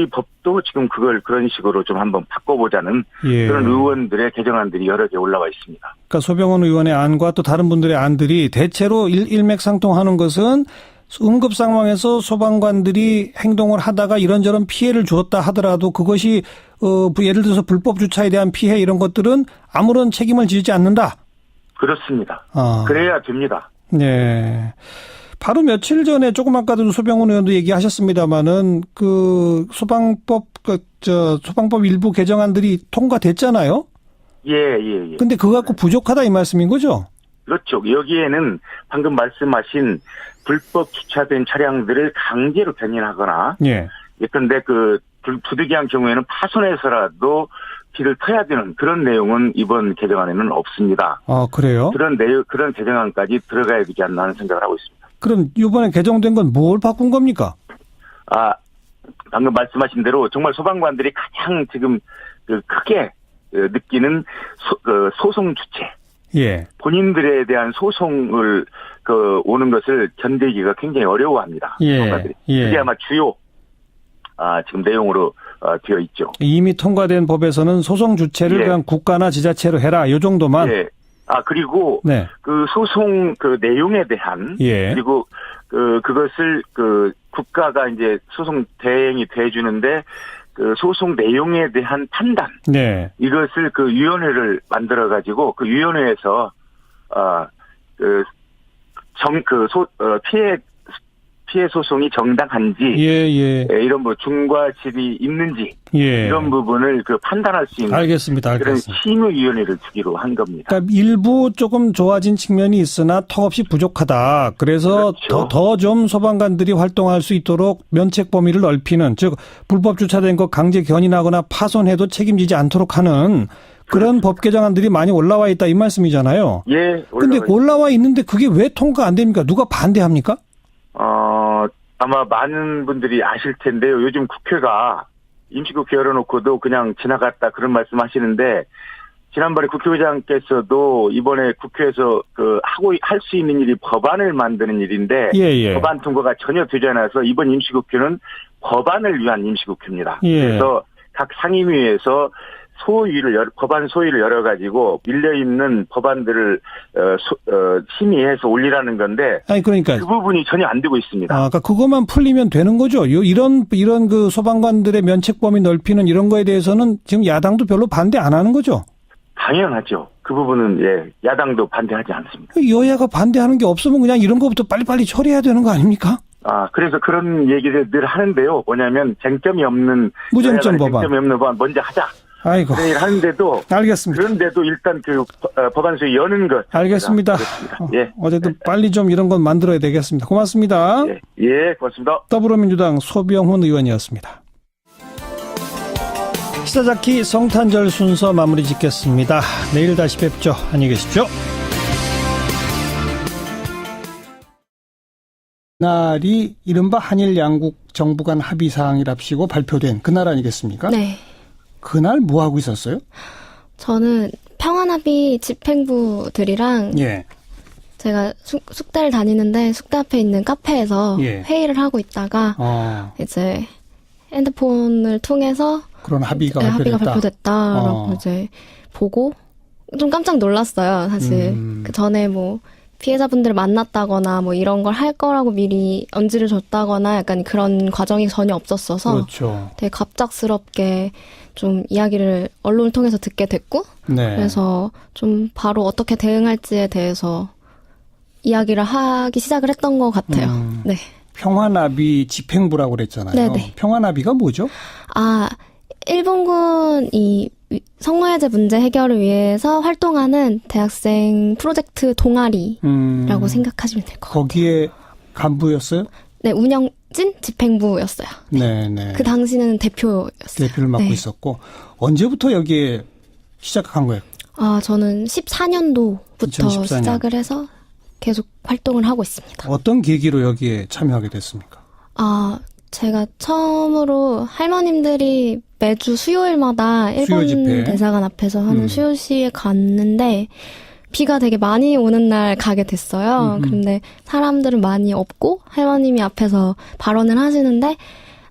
법도 지금 그걸 그런 식으로 좀 한번 바꿔보자는 예. 그런 의원들의 개정안들이 여러 개 올라와 있습니다. 그러니까 소병헌 의원의 안과 또 다른 분들의 안들이 대체로 일맥상통하는 것은 응급 상황에서 소방관들이 행동을 하다가 이런저런 피해를 주었다 하더라도 그것이 예를 들어서 불법 주차에 대한 피해 이런 것들은 아무런 책임을 지지 않는다. 그렇습니다. 그래야 됩니다. 네. 바로 며칠 전에 조금 아까도 소병헌 의원도 얘기하셨습니다마는 그 소방법 일부 개정안들이 통과됐잖아요. 예. 근데 그거 갖고 부족하다 이 말씀인 거죠? 그렇죠. 여기에는 방금 말씀하신 불법 주차된 차량들을 강제로 견인하거나, 예. 예컨대 부득이한 경우에는 파손해서라도 길을 터야 되는 그런 내용은 이번 개정안에는 없습니다. 그래요? 그런 개정안까지 들어가야 되지 않나 하는 생각을 하고 있습니다. 그럼 이번에 개정된 건 뭘 바꾼 겁니까? 방금 말씀하신 대로 정말 소방관들이 가장 지금 크게 느끼는 소송 주체. 예. 본인들에 대한 소송을 오는 것을 견디기가 굉장히 어려워합니다. 예. 소방관들이. 예. 그게 아마 주요 지금 내용으로 되어 있죠. 이미 통과된 법에서는 소송 주체를 예. 그냥 국가나 지자체로 해라. 요 정도만. 예. 그리고 네. 그 소송 내용에 대한 예. 그리고 그것을 국가가 이제 소송 대행이 돼 주는데 소송 내용에 대한 판단. 네. 이것을 위원회를 만들어 가지고 그 위원회에서 피해 소송이 정당한지, 이런 중과 질이 있는지, 이런 부분을 판단할 수 있는 알겠습니다. 그런 심의위원회를 주기로 한 겁니다. 그러니까 일부 조금 좋아진 측면이 있으나 턱없이 부족하다. 그래서 그렇죠. 더 좀 소방관들이 활동할 수 있도록 면책 범위를 넓히는, 즉 불법 주차된 것 강제 견인하거나 파손해도 책임지지 않도록 하는 그런 법 개정안들이 많이 올라와 있다 이 말씀이잖아요. 예. 근데 올라와 있는데 그게 왜 통과 안 됩니까? 누가 반대합니까? 아마 많은 분들이 아실 텐데요. 요즘 국회가 임시국회 열어놓고도 그냥 지나갔다 그런 말씀 하시는데, 지난번에 국회의장께서도 이번에 국회에서 할 수 있는 일이 법안을 만드는 일인데, 법안 통과가 전혀 되지 않아서 이번 임시국회는 법안을 위한 임시국회입니다. 그래서 각 상임위에서 법안 소위를 열어가지고 밀려있는 법안들을 심의해서 올리라는 건데. 그러니까 그 부분이 전혀 안 되고 있습니다. 그러니까 그것만 풀리면 되는 거죠. 이런 그 소방관들의 면책 범위 넓히는 이런 거에 대해서는 지금 야당도 별로 반대 안 하는 거죠. 당연하죠. 그 부분은 야당도 반대하지 않습니다. 여야가 반대하는 게 없으면 그냥 이런 것부터 빨리빨리 처리해야 되는 거 아닙니까? 그래서 그런 얘기를 늘 하는데요. 뭐냐면 쟁점이 없는 무쟁점 법안. 쟁점이 없는 법안 먼저 하자. 아이고. 그런 일 하는데도. 알겠습니다. 그런데도 일단 법안 소위 여는 것. 알겠습니다. 어쨌든 빨리 좀 이런 건 만들어야 되겠습니다. 고맙습니다. 고맙습니다. 더불어민주당 소병헌 의원이었습니다. 시사자키 성탄절 순서 마무리 짓겠습니다. 내일 다시 뵙죠. 안녕히 계십시오. 날이 이른바 한일 양국 정부 간 합의 사항이랍시고 발표된 그날 아니겠습니까? 네. 그날 뭐 하고 있었어요? 저는 평화합의 집행부들이랑 제가 숙대를 다니는데 숙대 앞에 있는 카페에서 회의를 하고 있다가 이제 핸드폰을 통해서 그런 합의가 발표됐다라고 이제 보고 좀 깜짝 놀랐어요. 사실 그 전에 피해자분들을 만났다거나 뭐 이런 걸 할 거라고 미리 언지를 줬다거나 약간 그런 과정이 전혀 없었어서 그렇죠. 되게 갑작스럽게 좀 이야기를 언론을 통해서 듣게 됐고 네. 그래서 좀 바로 어떻게 대응할지에 대해서 이야기를 하기 시작을 했던 것 같아요. 네. 평화나비 집행부라고 그랬잖아요. 네네. 평화나비가 뭐죠? 일본군 이 성노예제 문제 해결을 위해서 활동하는 대학생 프로젝트 동아리라고 생각하시면 될 것 같아요. 거기에 간부였어요? 네, 운영진 집행부였어요. 네네. 그 당시는 대표였어요. 대표를 맡고 있었고 언제부터 여기에 시작한 거예요? 저는 14년도부터 2014년. 시작을 해서 계속 활동을 하고 있습니다. 어떤 계기로 여기에 참여하게 됐습니까? 제가 처음으로 할머님들이 매주 수요일마다 일본 집회. 대사관 앞에서 하는 수요시에 갔는데 비가 되게 많이 오는 날 가게 됐어요. 그런데 사람들은 많이 없고 할머님이 앞에서 발언을 하시는데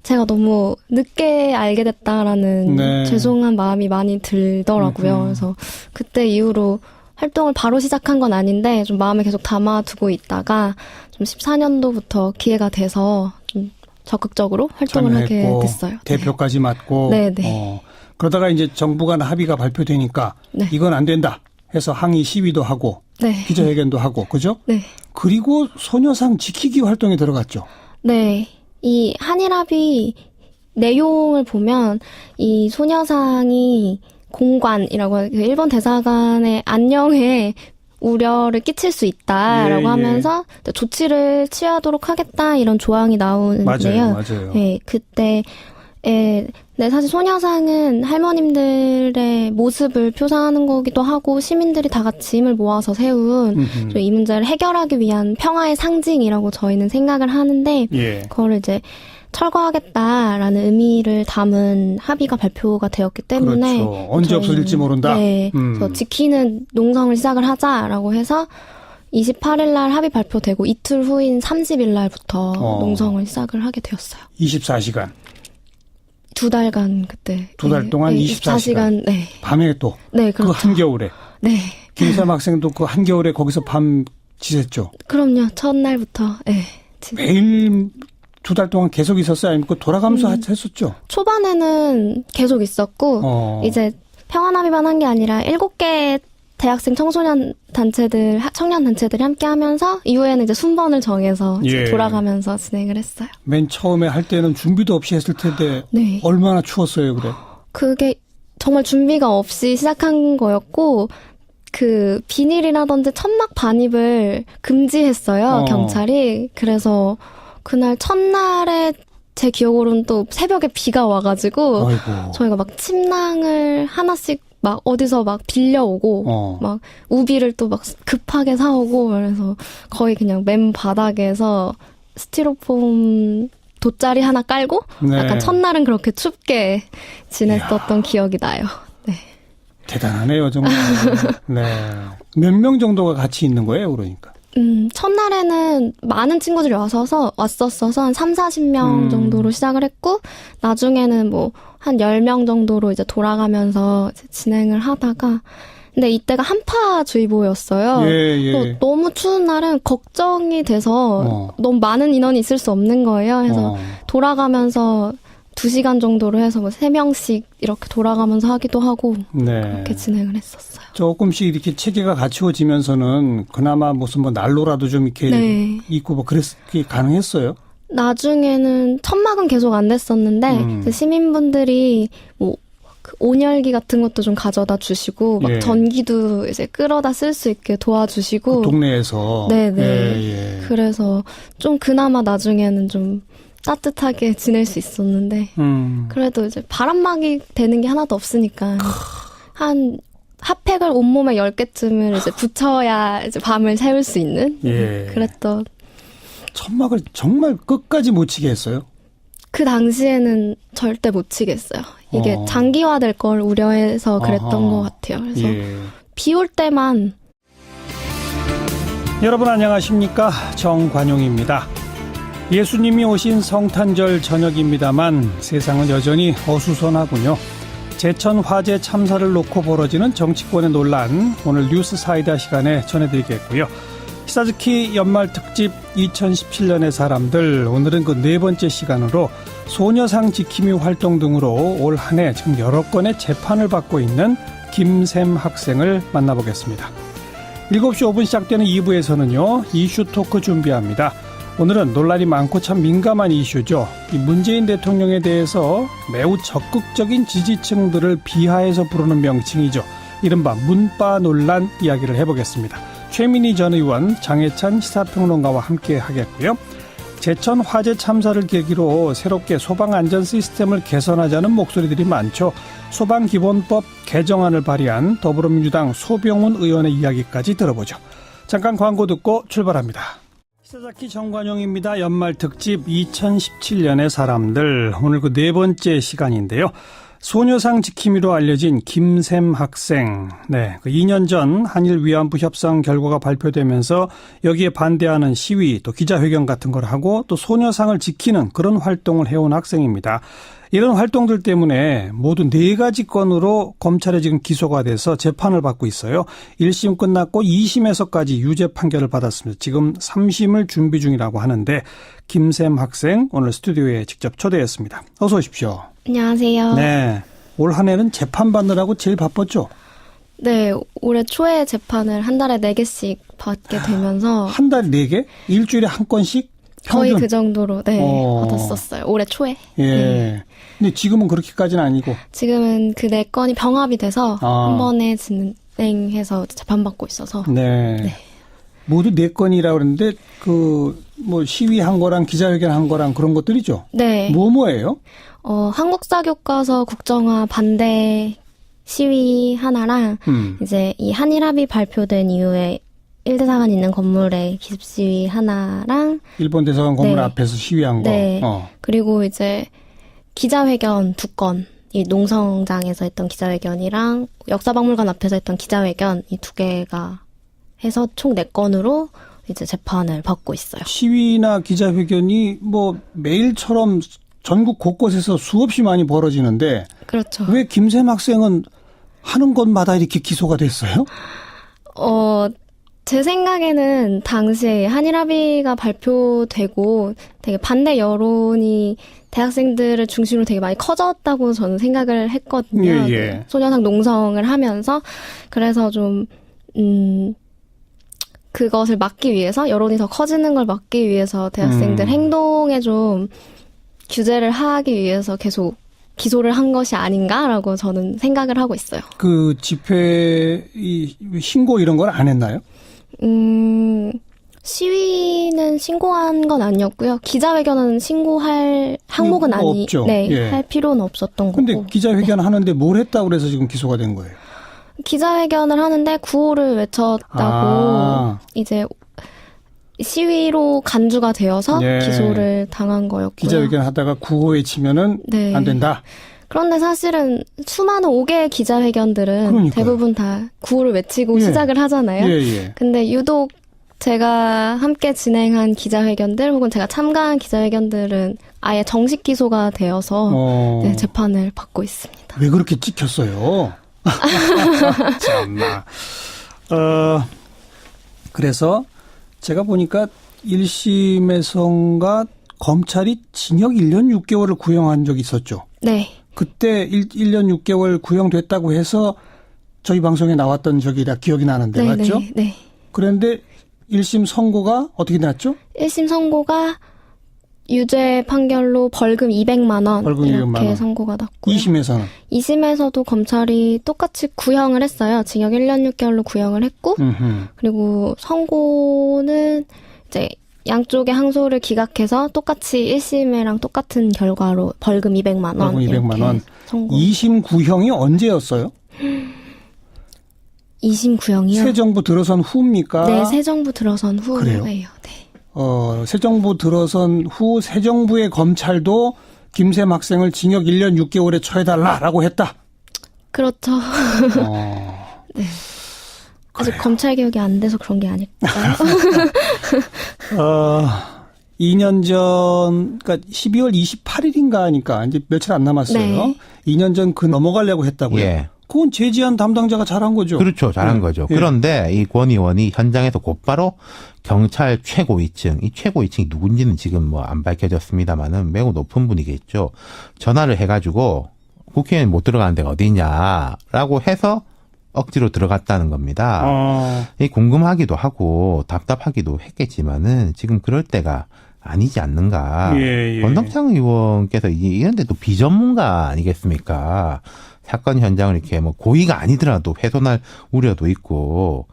제가 너무 늦게 알게 됐다라는 네. 죄송한 마음이 많이 들더라고요. 그래서 그때 이후로 활동을 바로 시작한 건 아닌데 좀 마음에 계속 담아두고 있다가 좀 14년도부터 기회가 돼서 좀 적극적으로 활동을 하게 참여했고, 됐어요. 대표까지 맡고. 네네. 그러다가 이제 정부 간 합의가 발표되니까 네. 이건 안 된다 해서 항의 시위도 하고 네. 기자회견도 하고 그죠? 네. 그리고 소녀상 지키기 활동에 들어갔죠. 네. 이 한일합의 내용을 보면 이 소녀상이 공관이라고 일본 대사관의 안녕에 우려를 끼칠 수 있다라고 하면서 조치를 취하도록 하겠다 이런 조항이 나오는데요. 맞아요. 네, 그때 네, 사실 소녀상은 할머님들의 모습을 표상하는 거기도 하고 시민들이 다 같이 힘을 모아서 세운 좀 이 문제를 해결하기 위한 평화의 상징이라고 저희는 생각을 하는데 그거를 이제 철거하겠다라는 의미를 담은 합의가 발표가 되었기 때문에 그렇죠. 언제 없어질지 모른다. 네, 그래서 지키는 농성을 시작을 하자라고 해서 28일 날 합의 발표되고 이틀 후인 30일 날부터 농성을 시작을 하게 되었어요. 24시간. 2달간 그때. 2달 동안 24시간. 네. 밤에 또. 네, 그렇죠. 그 한겨울에. 네. 김삼 학생도 그 한겨울에 거기서 밤 지냈죠. 그럼요. 첫날부터. 네. 매일 2달 동안 계속 있었어요? 아니면 그 돌아가면서 했었죠? 초반에는 계속 있었고 이제 평화합의만 한 게 아니라 7개 대학생 청소년 단체들, 청년 단체들이 함께 하면서 이후에는 이제 순번을 정해서 이제 돌아가면서 진행을 했어요. 맨 처음에 할 때는 준비도 없이 했을 텐데 네. 얼마나 추웠어요, 그래? 그게 정말 준비가 없이 시작한 거였고 그 비닐이라든지 천막 반입을 금지했어요, 경찰이. 그래서 그날 첫날에 제 기억으로는 또 새벽에 비가 와가지고 아이고. 저희가 막 침낭을 하나씩 막 어디서 막 빌려오고 막 우비를 또 막 급하게 사오고 그래서 거의 그냥 맨 바닥에서 스티로폼 돗자리 하나 깔고 약간 첫날은 그렇게 춥게 지냈었던 기억이 나요. 네. 대단하네요, 정말. 네. 몇 명 정도가 같이 있는 거예요, 그러니까? 첫날에는 많은 친구들이 왔어서 한 3, 40명 정도로 시작을 했고, 나중에는 뭐, 한 10명 정도로 이제 돌아가면서 이제 진행을 하다가, 근데 이때가 한파주의보였어요. 예. 너무 추운 날은 걱정이 돼서 너무 많은 인원이 있을 수 없는 거예요. 그래서 돌아가면서 2시간 정도로 해서 뭐 3명씩 이렇게 돌아가면서 하기도 하고, 그렇게 진행을 했었어요. 조금씩 이렇게 체계가 갖추어지면서는 그나마 무슨 뭐 난로라도 좀 이렇게 있고 뭐 그게 가능했어요? 나중에는 천막은 계속 안 됐었는데 시민분들이 뭐 그 온열기 같은 것도 좀 가져다 주시고 막 전기도 이제 끌어다 쓸 수 있게 도와주시고 그 동네에서 네네 그래서 좀 그나마 나중에는 좀 따뜻하게 지낼 수 있었는데 그래도 이제 바람막이 되는 게 하나도 없으니까 한 핫팩을 온몸에 10개쯤을 이제 붙여야 이제 밤을 새울 수 있는 그랬던. 천막을 정말 끝까지 못 치게 했어요? 그 당시에는 절대 못 치겠어요. 이게 장기화될 걸 우려해서 그랬던 것 같아요. 그래서 비 올 때만. 여러분 안녕하십니까? 정관용입니다. 예수님이 오신 성탄절 저녁입니다만 세상은 여전히 어수선하군요. 제천 화재 참사를 놓고 벌어지는 정치권의 논란, 오늘 뉴스 사이다 시간에 전해드리겠고요. 키사즈키 연말 특집 2017년의 사람들, 오늘은 그 네 번째 시간으로 소녀상 지킴이 활동 등으로 올 한 해 지금 여러 건의 재판을 받고 있는 김샘 학생을 만나보겠습니다. 7시 5분 시작되는 2부에서는요, 이슈 토크 준비합니다. 오늘은 논란이 많고 참 민감한 이슈죠. 이 문재인 대통령에 대해서 매우 적극적인 지지층들을 비하해서 부르는 명칭이죠. 이른바 문빠 논란 이야기를 해보겠습니다. 최민희 전 의원, 장해찬 시사평론가와 함께 하겠고요. 제천 화재 참사를 계기로 새롭게 소방안전 시스템을 개선하자는 목소리들이 많죠. 소방기본법 개정안을 발의한 더불어민주당 소병훈 의원의 이야기까지 들어보죠. 잠깐 광고 듣고 출발합니다. 키사자키 정관용입니다. 연말 특집 2017년의 사람들, 오늘 그 네 번째 시간인데요. 소녀상 지킴이로 알려진 김샘 학생, 그 2년 전 한일 위안부 협상 결과가 발표되면서 여기에 반대하는 시위, 또 기자회견 같은 걸 하고 또 소녀상을 지키는 그런 활동을 해온 학생입니다. 이런 활동들 때문에 모두 4가지 건으로 검찰에 지금 기소가 돼서 재판을 받고 있어요. 1심 끝났고 2심에서까지 유죄 판결을 받았습니다. 지금 3심을 준비 중이라고 하는데 김샘 학생 오늘 스튜디오에 직접 초대했습니다. 어서 오십시오. 안녕하세요. 네. 올 한 해는 재판 받느라고 제일 바빴죠? 네, 올해 초에 재판을 한 달에 4개씩 받게 되면서. 한 달에 4개? 일주일에 한 건씩? 평균? 거의 그 정도로, 받았었어요. 올해 초에. 예. 네. 근데 지금은 그렇게까지는 아니고. 지금은 그 4건이 병합이 돼서 한 번에 진행해서 재판받고 있어서. 네. 모두 4건이라고 그러는데, 시위한 거랑 기자회견 한 거랑 그런 것들이죠? 네. 뭐예요? 한국사교과서 국정화 반대 시위 하나랑, 이제 이 한일 합의 발표된 이후에 1대사관 있는 건물에 기습 시위 하나랑, 일본 대사관 건물 앞에서 시위한 거. 네. 그리고 이제 기자회견 2건, 이 농성장에서 했던 기자회견이랑 역사박물관 앞에서 했던 기자회견 이 2개가 해서 총 4건으로 이제 재판을 받고 있어요. 시위나 기자회견이 매일처럼 전국 곳곳에서 수없이 많이 벌어지는데. 그렇죠. 왜 김샘 학생은 하는 것마다 이렇게 기소가 됐어요? 제 생각에는 당시에 한일 합의가 발표되고 되게 반대 여론이 대학생들을 중심으로 되게 많이 커졌다고 저는 생각을 했거든요. 예. 소녀상 농성을 하면서. 그래서 좀 그것을 막기 위해서, 여론이 더 커지는 걸 막기 위해서 대학생들 행동에 좀 규제를 하기 위해서 계속 기소를 한 것이 아닌가라고 저는 생각을 하고 있어요. 그 집회 신고 이런 걸 안 했나요? 시위는 신고한 건 아니었고요. 기자회견은 신고할 항목은 없죠. 할 필요는 없었던 거고. 근데 기자회견 하는데 뭘 했다고 그래서 지금 기소가 된 거예요? 기자회견을 하는데 구호를 외쳤다고 이제 시위로 간주가 되어서 기소를 당한 거였고요. 기자회견 하다가 구호 외치면은 안 된다. 그런데 사실은 수많은 5개의 기자회견들은 그러니까요. 대부분 다 구호를 외치고 시작을 하잖아요. 근데 유독 제가 함께 진행한 기자회견들 혹은 제가 참가한 기자회견들은 아예 정식 기소가 되어서 재판을 받고 있습니다. 왜 그렇게 찍혔어요? 참나. 그래서 제가 보니까 1심에선가 검찰이 징역 1년 6개월을 구형한 적이 있었죠. 네. 그때 1년 6개월 구형됐다고 해서 저희 방송에 나왔던 적이 기억이 나는데, 맞죠? 네. 그런데 1심 선고가 어떻게 났죠? 1심 선고가 유죄 판결로 벌금 200만 원 이렇게 선고가 났고요. 2심에서는? 2심에서도 검찰이 똑같이 구형을 했어요. 징역 1년 6개월로 구형을 했고 그리고 선고는 이제 양쪽의 항소를 기각해서 똑같이 1심이랑 똑같은 결과로 벌금 200만 원. 벌금 200만 원. 선고. 2심 구형이 언제였어요? 2심 구형이요? 새 정부 들어선 후입니까? 네, 새 정부 들어선 후예요. 그래요? 네. 새 정부 들어선 후 새 정부의 검찰도 김샘 학생을 징역 1년 6개월에 처해달라라고 했다. 그렇죠. 네. 아직 검찰 개혁이 안 돼서 그런 게 아닐까요? 2년 전, 그러니까 12월 28일인가 하니까 이제 며칠 안 남았어요. 네. 2년 전 넘어가려고 했다고요? 예. 그건 제지한 담당자가 잘한 거죠. 그렇죠. 잘한 거죠. 예. 그런데 이 권 의원이 현장에서 곧바로 경찰 최고 위층, 이 최고 위층이 누군지는 지금 뭐 안 밝혀졌습니다만은 매우 높은 분이겠죠. 전화를 해가지고 국회의원 못 들어가는 데가 어디 있냐라고 해서 억지로 들어갔다는 겁니다. 이 궁금하기도 하고 답답하기도 했겠지만은 지금 그럴 때가 아니지 않는가. 예, 예. 권덕창 의원께서 이런 데도 비전문가 아니겠습니까? 사건 현장을 이렇게 뭐 고의가 아니더라도 훼손할 우려도 있고,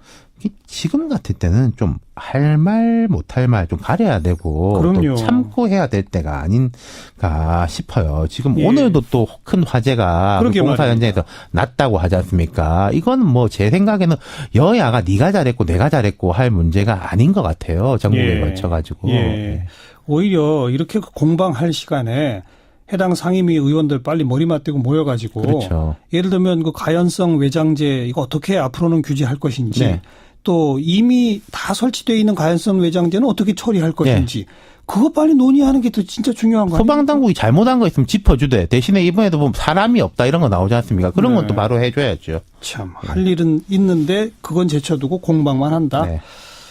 지금 같을 때는 좀 할 말 못할 말 좀 가려야 되고 그럼요. 또 참고 해야 될 때가 아닌가 싶어요. 지금 예. 오늘도 또 큰 화제가 그 그러게 공사 말입니다. 현장에서 났다고 하지 않습니까? 이건 뭐 제 생각에는 여야가 네가 잘했고 내가 잘했고 할 문제가 아닌 것 같아요. 전국에 예. 걸쳐가지고. 예. 오히려 이렇게 공방할 시간에 해당 상임위 의원들 빨리 머리 맞대고 모여가지고 그렇죠. 예를 들면 그 가연성 외장재 이거 어떻게 앞으로는 규제할 것인지 네. 또 이미 다 설치되어 있는 가연성 외장재는 어떻게 처리할 것인지 그거 빨리 논의하는 게 더 진짜 중요한 거 아니에요? 소방당국이 잘못한 거 있으면 짚어주되 대신에 이번에도 보면 사람이 없다 이런 거 나오지 않습니까? 그런 건 또 바로 해줘야죠. 참 할 일은 있는데 그건 제쳐두고 공방만 한다. 네.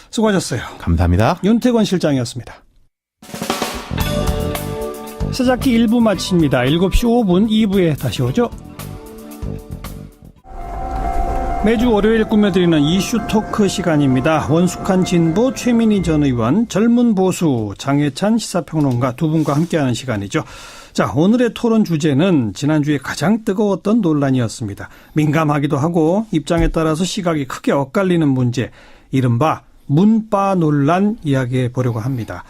수고하셨어요. 감사합니다. 윤태권 실장이었습니다. 시작기 1부 마칩니다. 7시 5분 2부에 다시 오죠. 매주 월요일 꾸며드리는 이슈 토크 시간입니다. 원숙한 진보, 최민희 전 의원, 젊은 보수, 장혜찬 시사평론가 두 분과 함께하는 시간이죠. 자, 오늘의 토론 주제는 지난주에 가장 뜨거웠던 논란이었습니다. 민감하기도 하고 입장에 따라서 시각이 크게 엇갈리는 문제, 이른바 문바 논란 이야기해 보려고 합니다.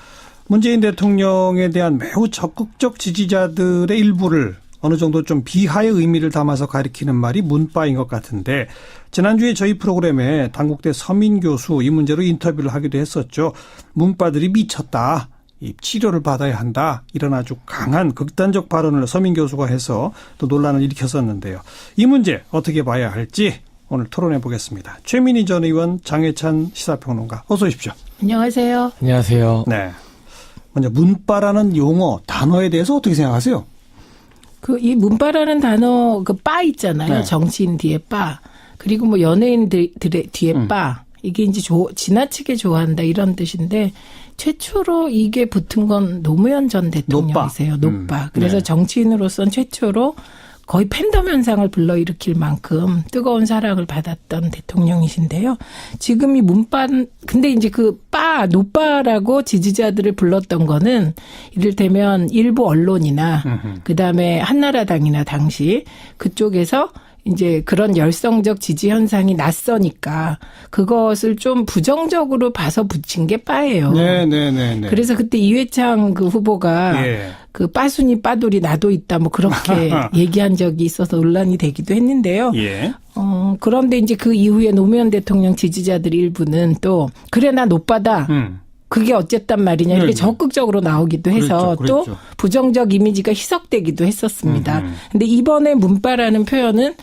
문재인 대통령에 대한 매우 적극적 지지자들의 일부를 어느 정도 좀 비하의 의미를 담아서 가리키는 말이 문바인 것 같은데 지난주에 저희 프로그램에 단국대 서민 교수 이 문제로 인터뷰를 하기도 했었죠. 문바들이 미쳤다. 이 치료를 받아야 한다. 이런 아주 강한 극단적 발언을 서민 교수가 해서 또 논란을 일으켰었는데요. 이 문제 어떻게 봐야 할지 오늘 토론해 보겠습니다. 최민희 전 의원, 장혜찬 시사평론가 어서 오십시오. 안녕하세요. 안녕하세요. 네. 먼저 문바라는 용어, 단어에 대해서 어떻게 생각하세요? 이 문바라는 단어, 빠 있잖아요. 네. 정치인 뒤에 빠. 그리고 뭐 연예인들의 뒤에 빠. 이게 이제 지나치게 좋아한다 이런 뜻인데 최초로 이게 붙은 건 노무현 전 대통령이세요. 노빠. 그래서 네. 정치인으로선 최초로 거의 팬덤 현상을 불러일으킬 만큼 뜨거운 사랑을 받았던 대통령이신데요. 지금 이 문바, 근데 이제 노빠라고 지지자들을 불렀던 거는 이를테면 일부 언론이나 그다음에 한나라당이나 당시 그쪽에서 이제 그런 열성적 지지 현상이 낯서니까 그것을 좀 부정적으로 봐서 붙인 게 빠예요. 네. 그래서 그때 이회창 후보가 빠순이 빠돌이 나도 있다 뭐 그렇게 얘기한 적이 있어서 논란이 되기도 했는데요. 예. 그런데 이제 그 이후에 노무현 대통령 지지자들 일부는 또 그래 나 노빠다. 그게 어쨌단 말이냐 이렇게 적극적으로 나오기도 해서 그랬죠. 또 부정적 이미지가 희석되기도 했었습니다. 근데 이번에 문바라는 표현은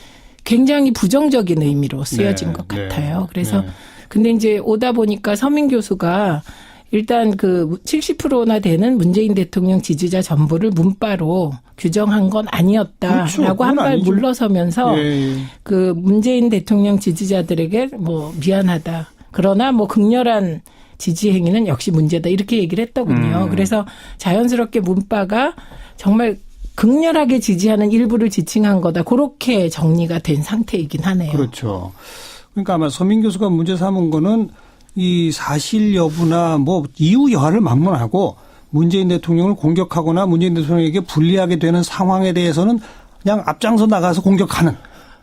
굉장히 부정적인 의미로 쓰여진 것 같아요. 그래서 근데 이제 오다 보니까 서민 교수가 일단 70%나 되는 문재인 대통령 지지자 전부를 문바로 규정한 건 아니었다라고 한 발 물러서면서 그 문재인 대통령 지지자들에게 뭐 미안하다. 그러나 뭐 극렬한 지지 행위는 역시 문제다 이렇게 얘기를 했더군요. 그래서 자연스럽게 문바가 정말 극렬하게 지지하는 일부를 지칭한 거다. 그렇게 정리가 된 상태이긴 하네요. 그렇죠. 그러니까 아마 서민 교수가 문제 삼은 거는 이 사실 여부나 뭐 이유 여하를 막론하고 문재인 대통령을 공격하거나 문재인 대통령에게 불리하게 되는 상황에 대해서는 그냥 앞장서 나가서 공격하는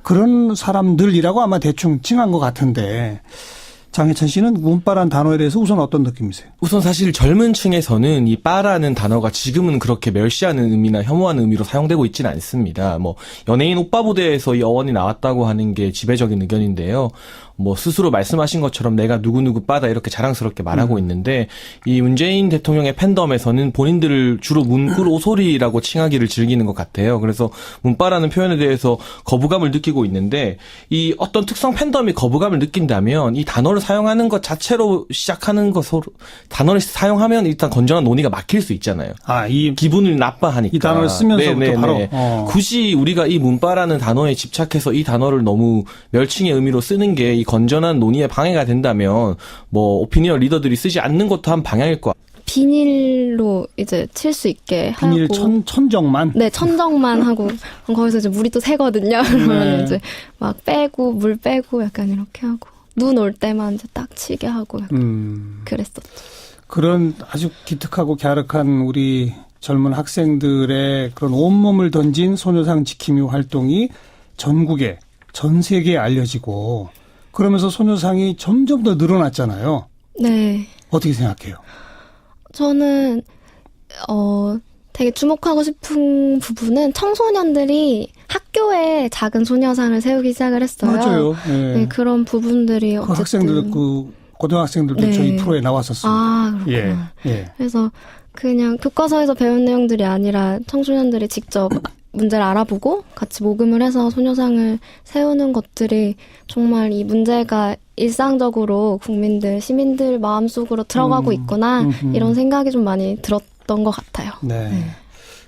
그런 사람들이라고 아마 대충 칭한 것 같은데 장혜찬 씨는 문바란 단어에 대해서 우선 어떤 느낌이세요? 우선 사실 젊은 층에서는 이 빠라는 단어가 지금은 그렇게 멸시하는 의미나 혐오하는 의미로 사용되고 있지는 않습니다. 뭐 연예인 오빠 부대에서 이 어원이 나왔다고 하는 게 지배적인 의견인데요. 뭐 스스로 말씀하신 것처럼 내가 누구누구 빠다 이렇게 자랑스럽게 말하고 있는데 이 문재인 대통령의 팬덤에서는 본인들을 주로 문구로소리라고 칭하기를 즐기는 것 같아요. 그래서 문빠라는 표현에 대해서 거부감을 느끼고 있는데 이 어떤 특성 팬덤이 거부감을 느낀다면 이 단어를 사용하는 것 자체로 시작하는 것으로 단어를 사용하면 일단 건전한 논의가 막힐 수 있잖아요. 이 기분을 나빠하니까. 이 단어를 쓰면서부터 바로. 굳이 우리가 이 문빠라는 단어에 집착해서 이 단어를 너무 멸칭의 의미로 쓰는 게 이 건전한 논의에 방해가 된다면 뭐 오피니언 리더들이 쓰지 않는 것도 한 방향일 것 같아요. 비닐로 이제 칠 수 있게 비닐 하고. 천정만? 네, 천정만 하고. 거기서 이제 물이 또 새거든요. 그러면 이제 막 빼고, 물 빼고 약간 이렇게 하고. 눈 올 때만 이제 딱 치게 하고 약간 그랬었죠. 그런 아주 기특하고 갸륵한 우리 젊은 학생들의 그런 온몸을 던진 소녀상 지킴이 활동이 전국에, 전 세계에 알려지고 그러면서 소녀상이 점점 더 늘어났잖아요. 네. 어떻게 생각해요? 저는 되게 주목하고 싶은 부분은 청소년들이 학교에 작은 소녀상을 세우기 시작을 했어요. 맞아요. 네. 네, 그런 부분들이 어쨌든 학생들 고등학생들도 네. 저희 프로에 나왔었습니다. 그렇구나. 예. 그래서 그냥 교과서에서 배운 내용들이 아니라 청소년들이 직접 문제를 알아보고 같이 모금을 해서 소녀상을 세우는 것들이 정말 이 문제가 일상적으로 국민들, 시민들 마음속으로 들어가고 있구나 이런 생각이 좀 많이 들었던 것 같아요. 네.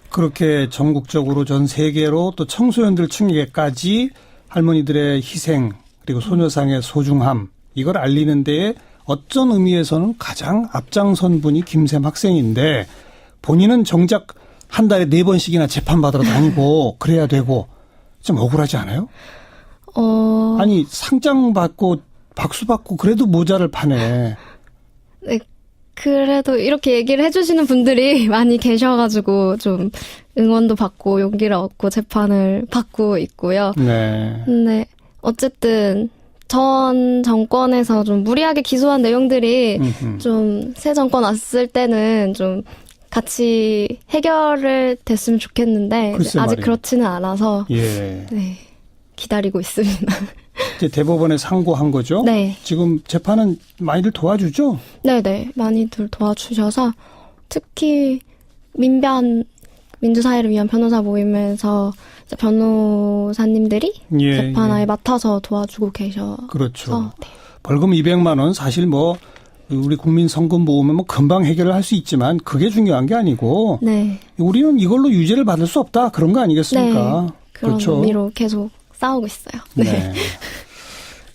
그렇게 전국적으로 전 세계로 또 청소년들 층에까지 할머니들의 희생 그리고 소녀상의 소중함 이걸 알리는 데에 어떤 의미에서는 가장 앞장선 분이 김샘 학생인데 본인은 정작 한 달에 4번씩이나 재판받으러 다니고 그래야 되고 좀 억울하지 않아요? 아니 상장 받고 박수 받고 그래도 모자를 파네. 네, 그래도 이렇게 얘기를 해주시는 분들이 많이 계셔가지고 좀 응원도 받고 용기를 얻고 재판을 받고 있고요. 네. 근데 어쨌든 전 정권에서 좀 무리하게 기소한 내용들이 좀 새 정권 왔을 때는 좀 같이 해결을 됐으면 좋겠는데 아직 말이에요. 그렇지는 않아서 예. 네, 기다리고 있습니다. 이제 대법원에 상고한 거죠? 네. 지금 재판은 많이들 도와주죠? 네네. 많이들 도와주셔서 특히 민주사회를 위한 변호사 모임에서 이제 변호사님들이 재판에 맡아서 도와주고 계셔서. 그렇죠. 네. 벌금 200만 원 사실 뭐 우리 국민 성금 모으면 뭐 금방 해결을 할 수 있지만 그게 중요한 게 아니고 네. 우리는 이걸로 유죄를 받을 수 없다 그런 거 아니겠습니까? 네. 그런 그렇죠. 의미로 계속 싸우고 있어요. 네.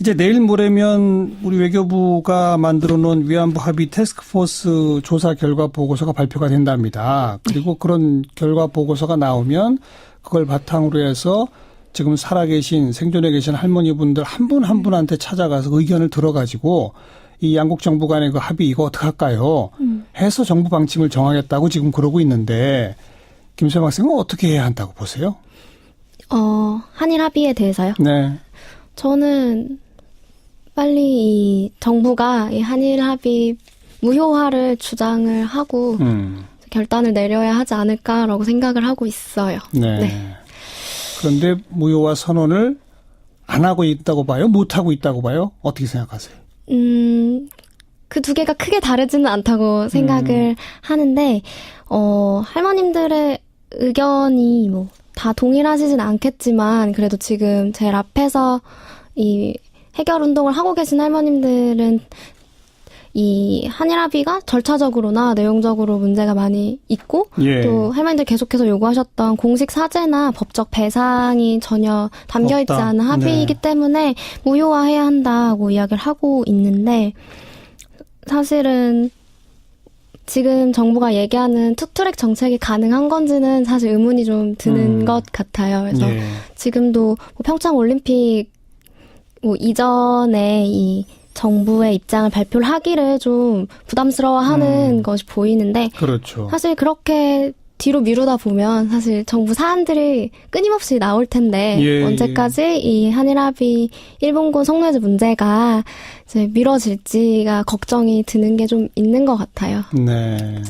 이제 내일 모레면 우리 외교부가 만들어 놓은 위안부 합의 태스크포스 조사 결과 보고서가 발표가 된답니다. 그리고 그런 결과 보고서가 나오면 그걸 바탕으로 해서 지금 살아계신 생존해 계신 할머니분들 한 분 한 분한테 찾아가서 의견을 들어가지고 이 양국 정부 간의 그 합의 이거 어떻게 할까요? 해서 정부 방침을 정하겠다고 지금 그러고 있는데 김수영 학생은 어떻게 해야 한다고 보세요? 한일 합의에 대해서요? 네. 저는 빨리 이 정부가 이 한일 합의 무효화를 주장을 하고 결단을 내려야 하지 않을까라고 생각을 하고 있어요. 네. 네. 그런데 무효화 선언을 안 하고 있다고 봐요? 못 하고 있다고 봐요? 어떻게 생각하세요? 그 두 개가 크게 다르지는 않다고 생각을 하는데, 할머님들의 의견이 뭐 다 동일하시진 않겠지만, 그래도 지금 제일 앞에서 이 해결 운동을 하고 계신 할머님들은 이 한일 합의가 절차적으로나 내용적으로 문제가 많이 있고 또 할머니들 계속해서 요구하셨던 공식 사죄나 법적 배상이 전혀 담겨있지 없다. 않은 합의이기 때문에 무효화해야 한다고 이야기를 하고 있는데 사실은 지금 정부가 얘기하는 투트랙 정책이 가능한 건지는 사실 의문이 좀 드는 것 같아요. 그래서 지금도 뭐 평창 올림픽 뭐 이전에 이 정부의 입장을 발표를 하기를 좀 부담스러워하는 것이 보이는데 그렇죠. 사실 그렇게 뒤로 미루다 보면 사실 정부 사안들이 끊임없이 나올 텐데 언제까지 이 한일 합의 일본군 성노예제 문제가 이제 미뤄질지가 걱정이 드는 게 좀 있는 것 같아요. 네.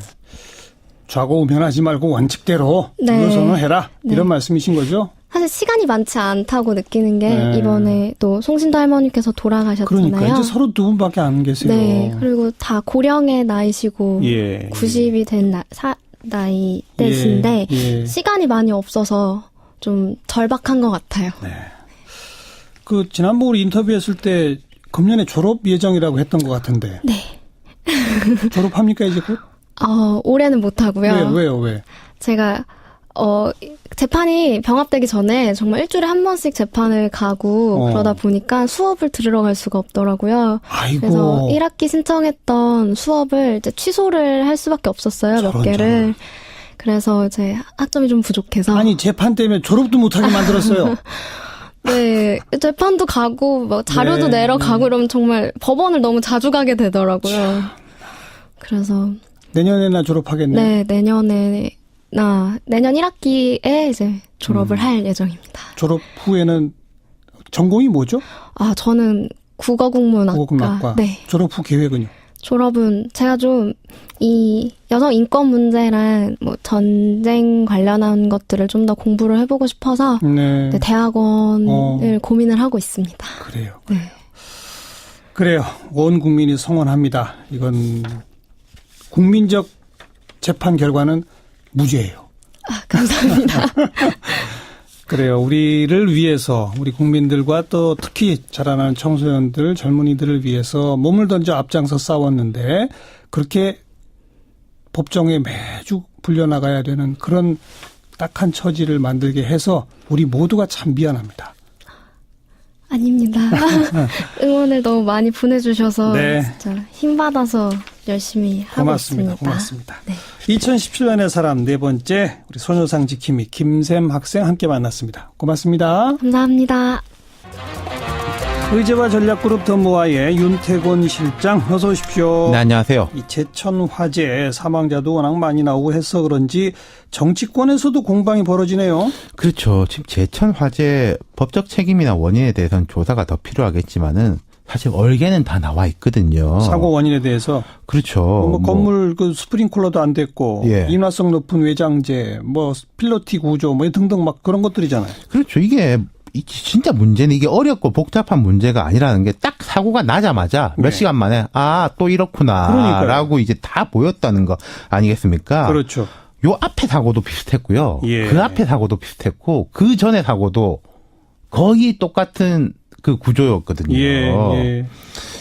좌고우면하지 말고 원칙대로 선언해라 이런 말씀이신 거죠? 사실 시간이 많지 않다고 느끼는 게 네. 이번에 또 송신도 할머니께서 돌아가셨잖아요. 그러니까 이제 서로 두 분밖에 안 계세요. 네. 그리고 다 고령의 나이시고 예. 90이 된 나이 때신데 예. 시간이 많이 없어서 좀 절박한 것 같아요. 네. 그 지난번 우리 인터뷰했을 때 금년에 졸업 예정이라고 했던 것 같은데. 네. 졸업합니까 이제 곧? 올해는 못 하고요. 왜요? 왜? 제가 재판이 병합되기 전에 정말 일주일에 한 번씩 재판을 가고 그러다 보니까 수업을 들으러 갈 수가 없더라고요. 아이고. 그래서 1학기 신청했던 수업을 이제 취소를 할 수밖에 없었어요. 몇 개를. 그래서 이제 학점이 좀 부족해서. 아니 재판 때문에 졸업도 못하게 만들었어요. 네, 재판도 가고 뭐 자료도 네, 내러 가고 이러면 정말 법원을 너무 자주 가게 되더라고요. 그래서 내년에나 졸업하겠네요. 네, 내년 1학기에 이제 졸업을 할 예정입니다. 졸업 후에는 전공이 뭐죠? 저는 국어국문학과. 국어국문학과. 네. 졸업 후 계획은요? 졸업은 제가 좀 이 여성 인권 문제랑 뭐 전쟁 관련한 것들을 좀 더 공부를 해보고 싶어서 네. 네, 대학원을 고민을 하고 있습니다. 그래요. 네. 그래요. 온 국민이 성원합니다. 이건 국민적 재판 결과는 무죄예요. 감사합니다. 그래요. 우리를 위해서 우리 국민들과 또 특히 자라나는 청소년들, 젊은이들을 위해서 몸을 던져 앞장서 싸웠는데 그렇게 법정에 매주 불려나가야 되는 그런 딱한 처지를 만들게 해서 우리 모두가 참 미안합니다. 아닙니다. 응원을 너무 많이 보내주셔서 네. 진짜 힘받아서 열심히 하고 있습니다. 고맙습니다. 네. 2017년의 사람 네 번째 우리 소녀상 지킴이 김샘 학생 함께 만났습니다. 고맙습니다. 감사합니다. 의제와 전략그룹 더모아의 윤태곤 실장 어서 오십시오. 네, 안녕하세요. 이 제천 화재 사망자도 워낙 많이 나오고 해서 그런지 정치권에서도 공방이 벌어지네요. 그렇죠. 지금 제천 화재 법적 책임이나 원인에 대해서는 조사가 더 필요하겠지만은 사실 얼개는 다 나와 있거든요. 사고 원인에 대해서. 그렇죠. 건물 그 스프링클러도 안 됐고 예. 인화성 높은 외장재, 뭐 필로티 구조 뭐 등등 막 그런 것들이잖아요. 그렇죠. 이게 진짜 문제는 이게 어렵고 복잡한 문제가 아니라는 게 딱 사고가 나자마자 몇 시간 만에 또 이렇구나라고 이제 다 보였다는 거 아니겠습니까? 그렇죠. 요 앞에 사고도 비슷했고요. 예. 그 앞에 사고도 비슷했고 그 전에 사고도 거의 똑같은 그 구조였거든요. 예.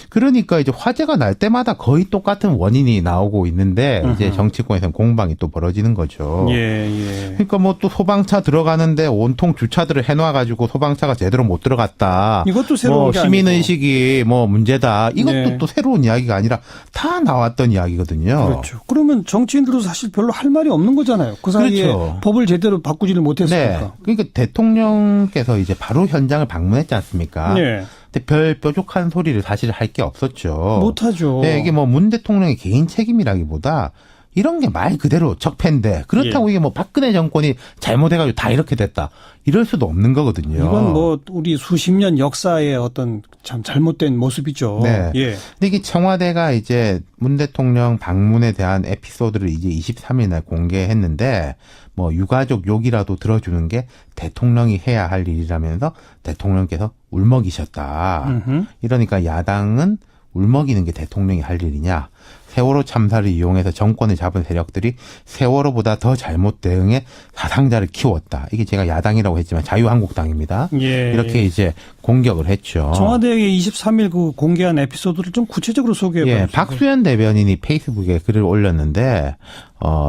그러니까 이제 화재가 날 때마다 거의 똑같은 원인이 나오고 있는데 이제 정치권에서는 공방이 또 벌어지는 거죠. 예. 그러니까 뭐 또 소방차 들어가는데 온통 주차들을 해놔가지고 소방차가 제대로 못 들어갔다. 이것도 새로운 뭐 게 시민 아니고. 의식이 뭐 문제다. 이것도 네. 또 새로운 이야기가 아니라 다 나왔던 이야기거든요. 그렇죠. 그러면 정치인들도 사실 별로 할 말이 없는 거잖아요. 그 사이에 그렇죠. 법을 제대로 바꾸지를 못했으니까. 네. 그러니까 대통령께서 이제 바로 현장을 방문했지 않습니까? 네. 근데 별 뾰족한 소리를 사실 할 게 없었죠. 못하죠. 네, 이게 뭐 문 대통령의 개인 책임이라기보다 이런 게 말 그대로 적폐인데 그렇다고 이게 뭐 박근혜 정권이 잘못해가지고 다 이렇게 됐다. 이럴 수도 없는 거거든요. 이건 뭐 우리 수십 년 역사의 어떤 참 잘못된 모습이죠. 네. 예. 근데 이게 청와대가 이제 문 대통령 방문에 대한 에피소드를 이제 23일 날 공개했는데 뭐 유가족 욕이라도 들어주는 게 대통령이 해야 할 일이라면서 대통령께서 울먹이셨다. 이러니까 야당은 울먹이는 게 대통령이 할 일이냐. 세월호 참사를 이용해서 정권을 잡은 세력들이 세월호보다 더 잘못 대응해 사상자를 키웠다. 이게 제가 야당이라고 했지만 자유한국당입니다. 예. 이렇게 이제 공격을 했죠. 청와대의 23일 그 공개한 에피소드를 좀 구체적으로 소개해 예, 봐주세요. 박수현 대변인이 페이스북에 글을 올렸는데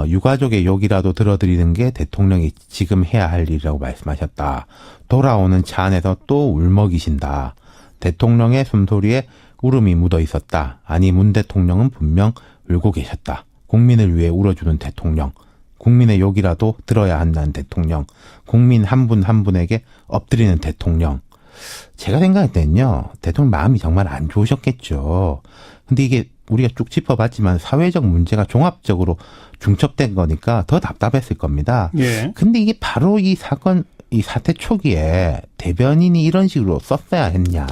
유가족의 욕이라도 들어드리는 게 대통령이 지금 해야 할 일이라고 말씀하셨다. 돌아오는 차 안에서 또 울먹이신다. 대통령의 숨소리에 울음이 묻어 있었다. 아니 문 대통령은 분명 울고 계셨다. 국민을 위해 울어주는 대통령. 국민의 욕이라도 들어야 한다는 대통령. 국민 한 분 한 분에게 엎드리는 대통령. 제가 생각할 때는요. 대통령 마음이 정말 안 좋으셨겠죠. 근데 이게 우리가 쭉 짚어봤지만 사회적 문제가 종합적으로 중첩된 거니까 더 답답했을 겁니다. 예. 근데 이게 바로 이 사건, 이 사태 초기에 대변인이 이런 식으로 썼어야 했냐.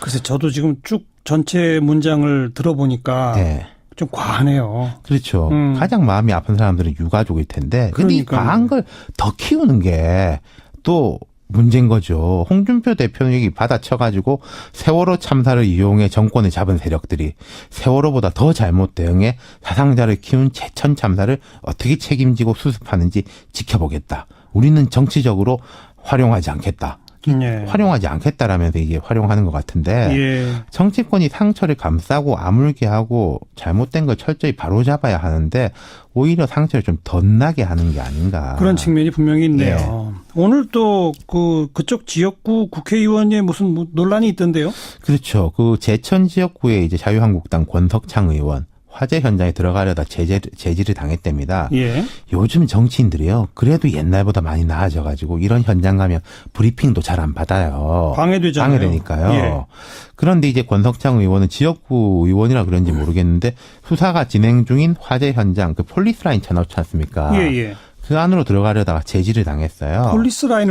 글쎄 저도 지금 쭉 전체 문장을 들어보니까 네. 좀 과하네요. 그렇죠. 가장 마음이 아픈 사람들은 유가족일 텐데. 근데 이 그러니까요. 과한 걸 더 키우는 게 또 문제인 거죠. 홍준표 대표는 여기 받아쳐가지고 세월호 참사를 이용해 정권을 잡은 세력들이 세월호보다 더 잘못 대응해 사상자를 키운 제천 참사를 어떻게 책임지고 수습하는지 지켜보겠다. 우리는 정치적으로 활용하지 않겠다. 예. 활용하지 않겠다라면서 이게 활용하는 것 같은데 예. 정치권이 상처를 감싸고 아물게 하고 잘못된 걸 철저히 바로잡아야 하는데 오히려 상처를 좀 덧나게 하는 게 아닌가. 그런 측면이 분명히 있네요. 오늘 또 그쪽 지역구 국회의원의 무슨 논란이 있던데요? 그렇죠. 그 제천 지역구에 이제 자유한국당 권석창 의원 화재 현장에 들어가려다 제지를 당했답니다. 예. 요즘 정치인들이요. 그래도 옛날보다 많이 나아져가지고 이런 현장 가면 브리핑도 잘 안 받아요. 방해되잖아요. 방해되니까요. 예. 그런데 이제 권석창 의원은 지역구 의원이라 그런지 모르겠는데 수사가 진행 중인 화재 현장 그 폴리스 라인 쳐놓지 않습니까? 예, 예. 그 안으로 들어가려다가 제지를 당했어요. 폴리스 라인을